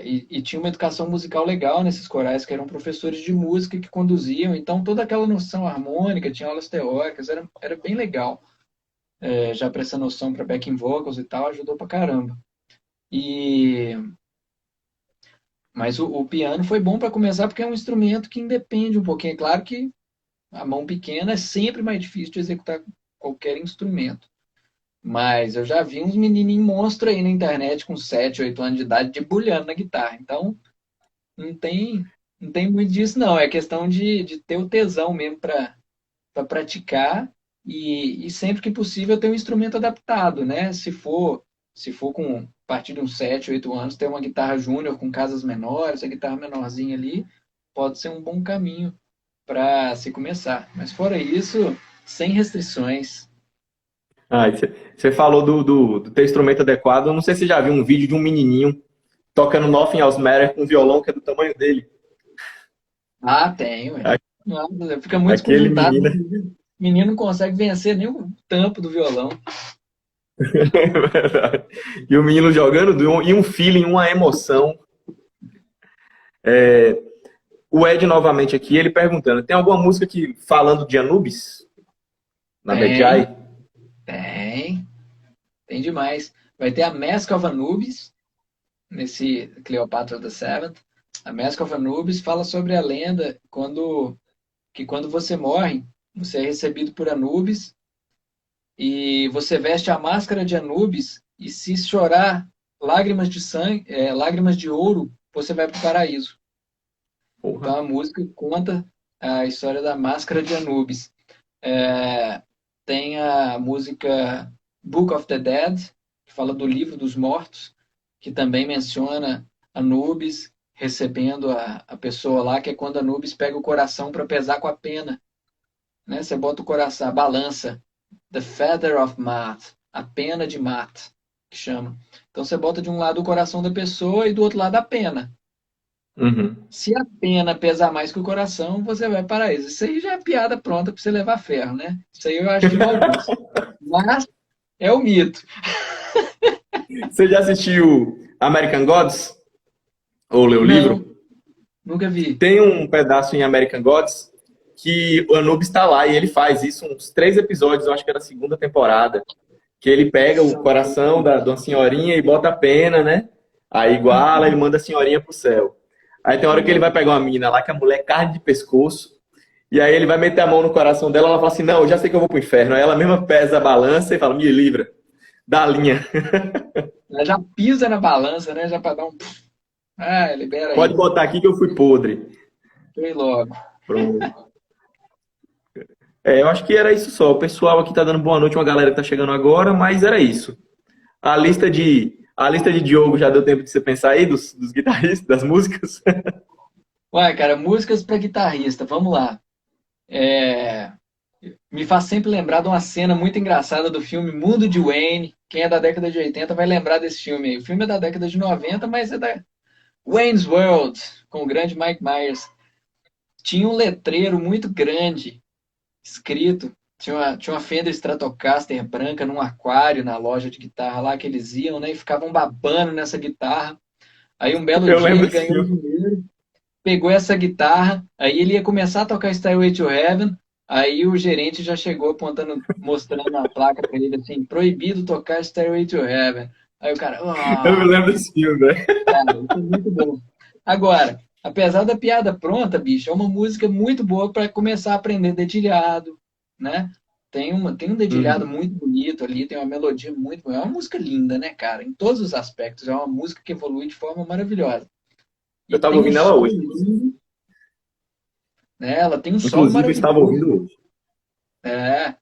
e tinha uma educação musical legal nesses corais, que eram professores de música que conduziam, então toda aquela noção harmônica, tinha aulas teóricas, era bem legal. Já para essa noção para backing vocals e tal, ajudou pra caramba. E mas o piano foi bom para começar porque é um instrumento que independe um pouquinho. É claro que a mão pequena é sempre mais difícil de executar qualquer instrumento. Mas eu já vi uns menininhos monstros aí na internet com 7, 8 anos de idade debulhando na guitarra. Então, não tem, não tem muito disso, não. É questão de ter o tesão mesmo para praticar e sempre que possível ter um instrumento adaptado, né? Se for com a partir de uns 7, 8 anos, ter uma guitarra júnior com casas menores, a guitarra menorzinha ali, pode ser um bom caminho para se começar. Mas fora isso, sem restrições. Ah, você falou do ter instrumento adequado. Eu não sei se você já viu um vídeo de um menininho tocando Nothing Else Matters com um violão que é do tamanho dele. Ah, tenho, é. A- Nossa, fica muito Aquele desconjuntado. menino. O menino não consegue vencer nem o tampo do violão. É verdade. E o menino jogando, e um feeling, uma emoção. O Ed novamente aqui, ele perguntando: tem alguma música que falando de Anubis na Tem, Medjai? tem, tem demais. Vai ter a Mask of Anubis, nesse Cleopatra the Seventh. A Mask of Anubis fala sobre a lenda que quando você morre, você é recebido por Anubis e você veste a máscara de Anubis e se chorar lágrimas de sangue, lágrimas de ouro, você vai para o paraíso. Porra. Então a música conta a história da máscara de Anubis. É, tem a música Book of the Dead, que fala do livro dos mortos, que também menciona Anubis recebendo a pessoa lá, que é quando Anubis pega o coração para pesar com a pena. Né? Você bota o coração, a balança, the feather of Maat, a pena de Maat, que chama. Então você bota de um lado o coração da pessoa e do outro lado a pena. Uhum. Se a pena pesar mais que o coração, você vai para isso. Isso aí já é piada pronta para você levar ferro, né? Isso aí eu acho de mau gosto. Mas é o mito. Você já assistiu American Gods? Ou leu o Não, livro? nunca vi. Tem um pedaço em American Gods que o Anubis está lá e ele faz isso uns 3 episódios, eu acho que era a segunda temporada. Que ele pega o coração de uma senhorinha e bota a pena, né? Aí iguala, ele manda a senhorinha pro céu. Aí tem hora que ele vai pegar uma menina lá, que a mulher é carne de pescoço, e aí ele vai meter a mão no coração dela, ela fala assim, não, eu já sei que eu vou pro inferno. Aí ela mesma pesa a balança e fala, me livra, da linha. Ela já pisa na balança, né? Já para dar um. Ah, libera Pode aí. botar aqui que eu fui podre. Foi logo. Pronto. Eu acho que era isso só. O pessoal aqui tá dando boa noite, uma galera que tá chegando agora, mas era isso. A lista de Diogo já deu tempo de você pensar aí dos guitarristas, das músicas? Ué, cara, músicas para guitarrista. Vamos lá. É, me faz sempre lembrar de uma cena muito engraçada do filme Mundo de Wayne. Quem é da década de 80 vai lembrar desse filme aí. O filme é da década de 90, mas é da Wayne's World, com o grande Mike Myers. Tinha um letreiro muito grande escrito. Tinha uma Fender Stratocaster branca num aquário na loja de guitarra lá que eles iam, né? E ficavam babando nessa guitarra. Aí um belo Eu dia lembro ele desse ganhou filme. dinheiro, pegou essa guitarra, aí ele ia começar a tocar Stairway to Heaven, aí o gerente já chegou apontando, mostrando a placa para ele assim, proibido tocar Stairway to Heaven. Aí o cara, Eu me ah, lembro desse filme, velho. cara, isso é muito bom. Agora, apesar da piada pronta, bicho, é uma música muito boa para começar a aprender dedilhado, né? Tem um dedilhado Uhum. muito bonito ali, tem uma melodia muito boa. É uma música linda, né, cara? Em todos os aspectos. É uma música que evolui de forma maravilhosa. Eu E tava tem um ouvindo ela solo hoje, inclusive. lindo, né? Ela tem um solo Inclusive, eu estava ouvindo maravilhoso. hoje. É.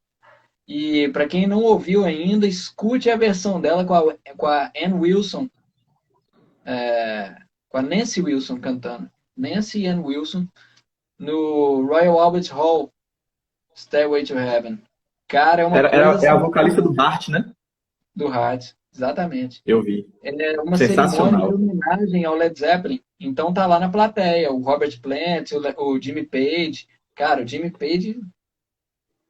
E para quem não ouviu ainda, escute a versão dela com a Ann Wilson, com a Nancy Wilson cantando. Nancy Ann Wilson no Royal Albert Hall, Stairway to Heaven. Cara, é uma coisa É a assim vocalista do Bart, né? do Heart, exatamente. Eu vi. É uma cerimônia de Sensacional. homenagem ao Led Zeppelin. Então tá lá na plateia o Robert Plant, o Jimmy Page. Cara, o Jimmy Page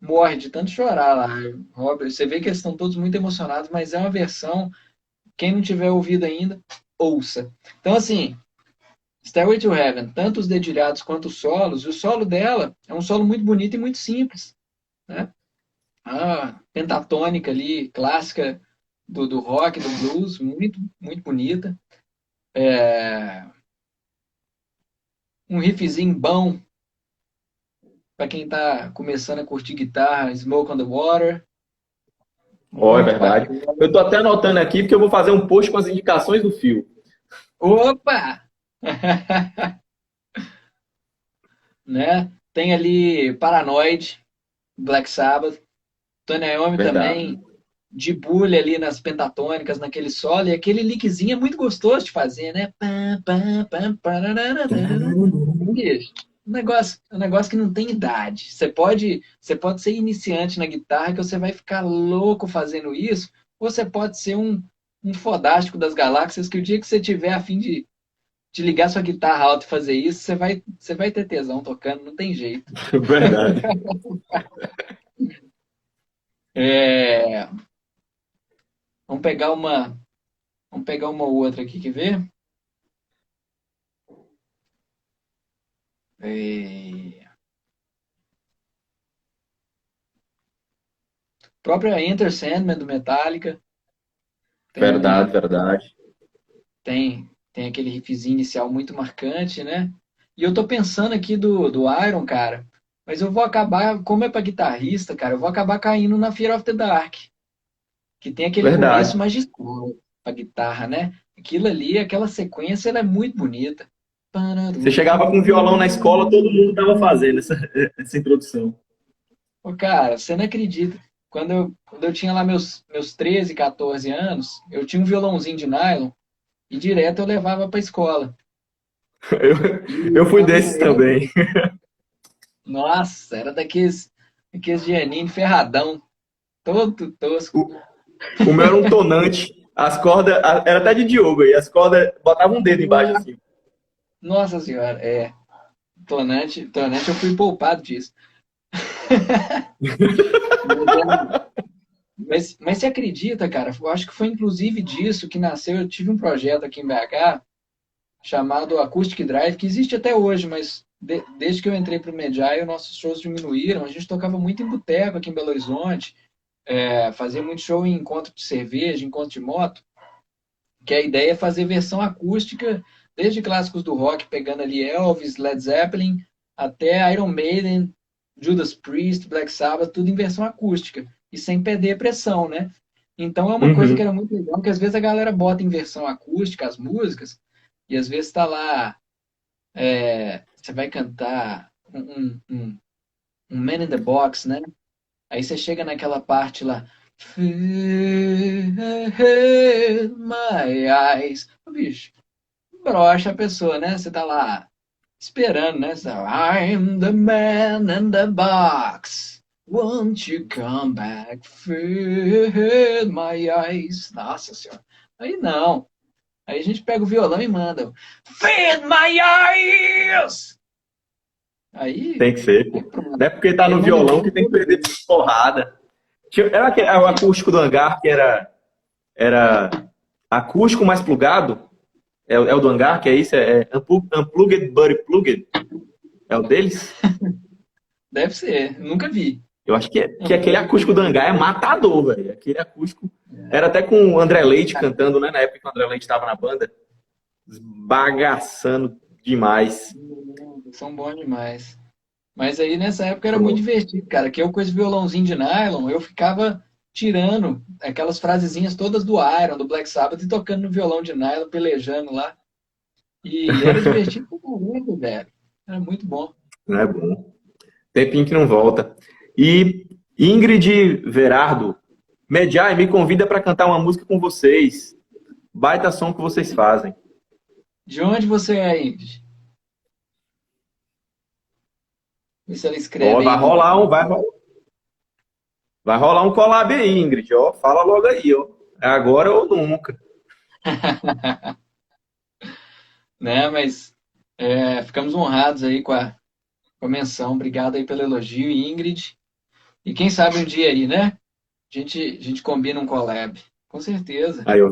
morre de tanto chorar lá. Robert, você vê que eles estão todos muito emocionados, mas é uma versão, quem não tiver ouvido ainda, ouça. Então assim, Stairway to Heaven, tanto os dedilhados quanto os solos, e o solo dela é um solo muito bonito e muito simples, né? A pentatônica ali, clássica do rock, do blues, muito, muito bonita. Um riffzinho bom para quem está começando a curtir guitarra, Smoke on the Water, Ó, é muito verdade. bacana. Eu tô até anotando aqui porque eu vou fazer um post com as indicações do Fio. Opa! Né? Tem ali Paranoid, Black Sabbath. Tony Iommi Verdade. também debulha ali nas pentatônicas, naquele solo, e aquele lickzinho é muito gostoso de fazer, né? Pam, pam, pam, parararararara. Bicho, um negócio que não tem idade. Você pode ser iniciante na guitarra, que você vai ficar louco fazendo isso, ou você pode ser um fodástico das galáxias, que o dia que você tiver a fim de ligar sua guitarra alta e fazer isso, você vai ter tesão tocando, não tem jeito. Verdade. É, vamos pegar uma, vamos pegar uma outra aqui, quer ver? É, própria Enter Sandman do Metallica Verdade, tem verdade. tem aquele riffzinho inicial muito marcante, né? E eu tô pensando aqui do Iron, cara, mas eu vou acabar, como é pra guitarrista, cara, eu vou acabar caindo na Fear of the Dark, que tem aquele começo Verdade. magistral pra guitarra, né? Aquilo ali, aquela sequência, ela é muito bonita. Você chegava com um violão na escola, todo mundo estava fazendo essa introdução. Ô, cara, você não acredita. Quando eu tinha lá meus 13, 14 anos, eu tinha um violãozinho de nylon e direto eu levava pra escola. Eu fui desses também. Nossa, era daqueles Giannini ferradão, todo tosco. O, o meu era um tonante. As cordas, era até de Diogo aí, as cordas botavam um dedo embaixo assim. Nossa senhora, tonante, tonante, eu fui poupado disso. Mas você acredita, cara? Eu acho que foi inclusive disso que nasceu. Eu tive um projeto aqui em BH chamado Acoustic Drive, que existe até hoje, mas desde que eu entrei para o Medjay, os nossos shows diminuíram. A gente tocava muito em boteco aqui em Belo Horizonte, fazia muito show em encontro de cerveja, encontro de moto, que a ideia é fazer versão acústica, desde clássicos do rock, pegando ali Elvis, Led Zeppelin, até Iron Maiden, Judas Priest, Black Sabbath, tudo em versão acústica, e sem perder a pressão, né? Então é uma coisa que Uhum. era muito legal, que às vezes a galera bota em versão acústica as músicas, e às vezes está lá, você vai cantar um Man in the Box, né? Aí você chega naquela parte lá, Fill my eyes. Bicho, brocha a pessoa, né? Você tá lá esperando, né? Você tá, I'm the man in the box. Won't you come back? Fill my eyes. Nossa senhora. Aí não. Aí a gente pega o violão e manda. Feed my eyes! Aí, Tem que ser, pô. aí pronto. Não é porque tá Aí no manda violão bem que em tem que todo perder mundo. porrada. Era o acústico do hangar, que era acústico mais plugado. É o do hangar, que é isso? É Unplugged Buddy Plugged. É o deles? Deve ser. Nunca vi. Eu acho que aquele acústico do hangar é matador, velho. Aquele acústico. Era até com o André Leite cantando, né? Na época que o André Leite estava na banda. Bagaçando demais. São bons demais. Mas aí nessa época era muito Pronto. divertido, cara. Que eu com esse violãozinho de nylon, eu ficava tirando aquelas frasezinhas todas do Iron, do Black Sabbath, e tocando no violão de nylon, pelejando lá. E era divertido pra caramba, velho. Era muito bom. Não é bom. Tempinho que não volta. E Ingrid Verardo, Mediai, me convida para cantar uma música com vocês. Baita som que vocês fazem. De onde você é, Ingrid? Vê se ela Ó, escreve aí no. vai rolar um collab aí, Ingrid. Ó, fala logo aí, ó. É agora ou nunca. Né? Mas ficamos honrados aí com a menção. Obrigado aí pelo elogio, Ingrid. E quem sabe um dia aí, né? A gente combina um collab. Com certeza. Aí, ó,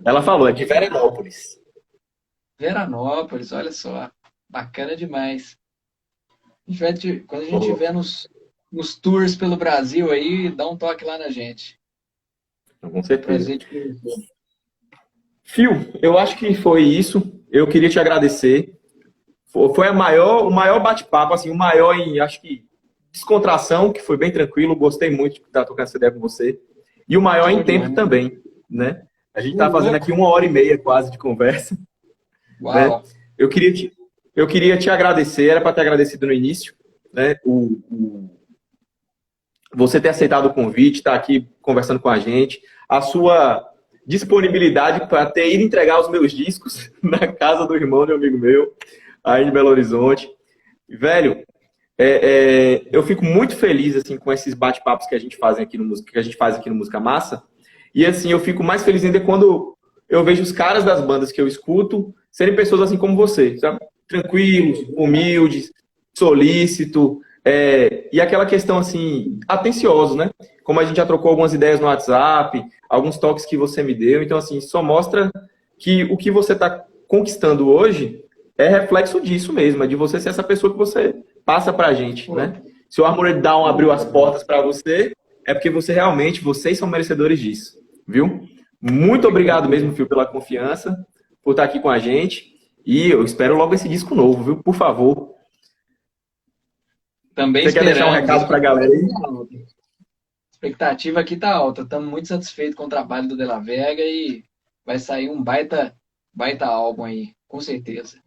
ela falou, é de Veranópolis. Veranópolis, olha só. Bacana demais. Quando a gente Ó, estiver nos tours pelo Brasil aí, dá um toque lá na gente. com É um certeza. prazer te conhecer. Fio, eu acho que foi isso. Eu queria te agradecer. Foi o maior bate-papo, assim, o maior em, acho que, descontração, que foi bem tranquilo. Gostei muito de estar tocando essa ideia com você. E o maior Show em de tempo bola. também, né? A gente Ô, está fazendo aqui louco. 1 hora e meia quase de conversa, né? Uau. Eu queria eu queria te agradecer, era para ter agradecido no início, né? você ter aceitado o convite, estar aqui conversando com a gente, a sua disponibilidade para ter ido entregar os meus discos na casa do irmão de um amigo meu, aí em Belo Horizonte. Velho, eu fico muito feliz assim com esses bate-papos que a gente faz aqui no Música, que a gente faz aqui no Música Massa. E assim, eu fico mais feliz ainda quando eu vejo os caras das bandas que eu escuto serem pessoas assim como você, sabe? Tranquilos, humildes, solícito, e aquela questão assim, atencioso, né? Como a gente já trocou algumas ideias no WhatsApp, alguns toques que você me deu. Então, assim, só mostra que o que você está conquistando hoje é reflexo disso mesmo, é de você ser essa pessoa que você passa pra gente, né? Se o Armored Down abriu as portas para você, é porque você realmente, vocês são merecedores disso, viu? Muito obrigado mesmo, Fio, pela confiança, por estar aqui com a gente. E eu espero logo esse disco novo, viu? Por favor. Também você quer deixar um recado pra galera aí? A expectativa aqui tá alta. Estamos muito satisfeitos com o trabalho do De La Vega e vai sair um baita álbum aí, com certeza.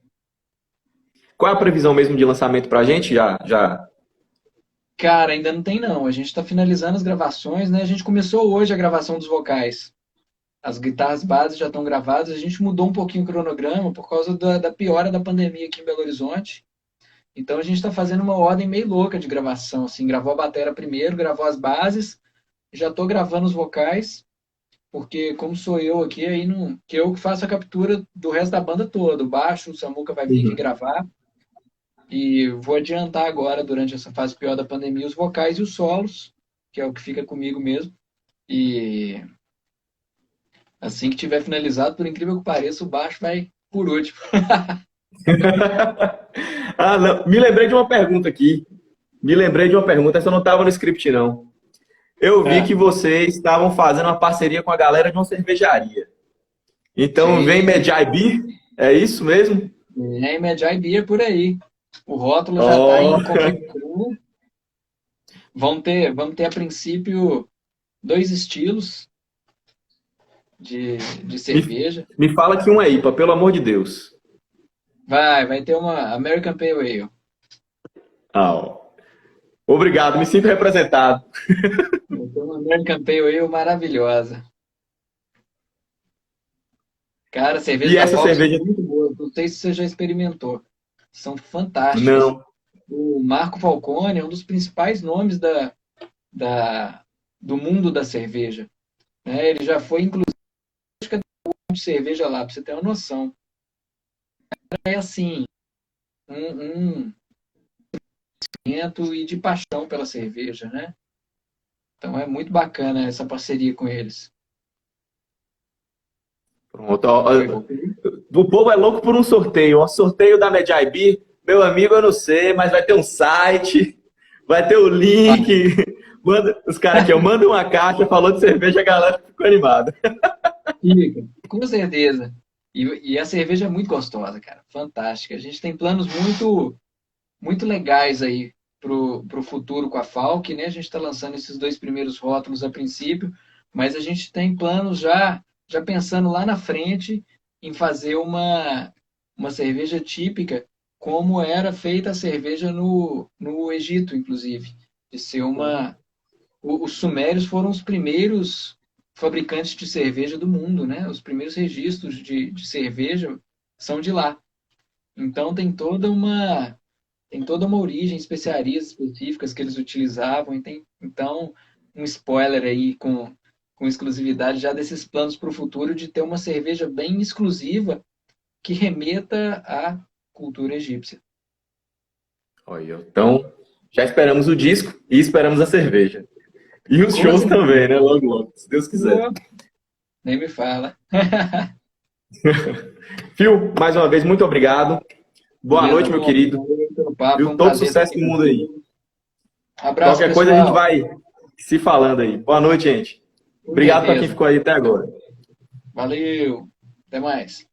Qual é a previsão mesmo de lançamento pra gente? Já. Cara, ainda não tem não. A gente está finalizando as gravações, né? A gente começou hoje a gravação dos vocais. As guitarras bases já estão gravadas. A gente mudou um pouquinho o cronograma por causa da piora da pandemia aqui em Belo Horizonte. Então a gente está fazendo uma ordem meio louca de gravação. Assim, gravou a bateria primeiro, gravou as bases. Já estou gravando os vocais, porque como sou eu aqui, aí não, que eu que faço a captura do resto da banda toda. O baixo, o Samuca vai vir aqui gravar. E vou adiantar agora, durante essa fase pior da pandemia, os vocais e os solos, que é o que fica comigo mesmo. E assim que tiver finalizado, por incrível que pareça, o baixo vai por último. Não. Me lembrei de uma pergunta aqui. Essa não estava no script, não. Eu vi que vocês estavam fazendo uma parceria com a galera de uma cervejaria. Então, Sim. vem Medjay Beer? É isso mesmo? Vem Medjay Beer por aí. O rótulo já está em confecção. Vamos ter, a princípio, 2 estilos de cerveja. Me fala que uma IPA, pelo amor de Deus. Vai ter uma American Pale Ale. Obrigado, me sinto representado. Vai ter uma American Pale Ale maravilhosa. Cara, a cerveja E da essa Fox cerveja é muito boa. Não sei se você já experimentou. São fantásticas. Não. O Marco Falcone é um dos principais nomes do mundo da cerveja. Né? Ele já foi, inclusive, de cerveja lá, para você ter uma noção. É assim, um e de paixão pela cerveja, né? Então é muito bacana essa parceria com eles. Pronto. O povo é louco por um sorteio. Um sorteio da Medjay Beer. Meu amigo, eu não sei, mas vai ter um site, vai ter o link. Os caras aqui, eu mando uma caixa, falou de cerveja, a galera ficou animada. Fica, com certeza. E a cerveja é muito gostosa, cara. Fantástica. A gente tem planos muito legais aí pro futuro com a Falck, né? A gente está lançando esses 2 primeiros rótulos a princípio, mas a gente tem planos já pensando lá na frente em fazer uma cerveja típica, como era feita a cerveja no Egito, inclusive. De ser os sumérios foram os primeiros fabricantes de cerveja do mundo, né? Os primeiros registros de cerveja são de lá. Então tem toda uma origem, especiarias específicas que eles utilizavam. Então, um spoiler aí com exclusividade já desses planos para o futuro de ter uma cerveja bem exclusiva que remeta à cultura egípcia. Olha, então, já esperamos o disco e esperamos a cerveja. E os shows também, né? Logo, logo, se Deus quiser. Nem me fala. Phil, mais uma vez, muito obrigado. Boa noite, meu querido. Viu? Todo sucesso do mundo aí. Abraço, qualquer coisa a gente vai se falando aí. Boa noite, gente. Obrigado para quem ficou aí até agora. Valeu. Até mais.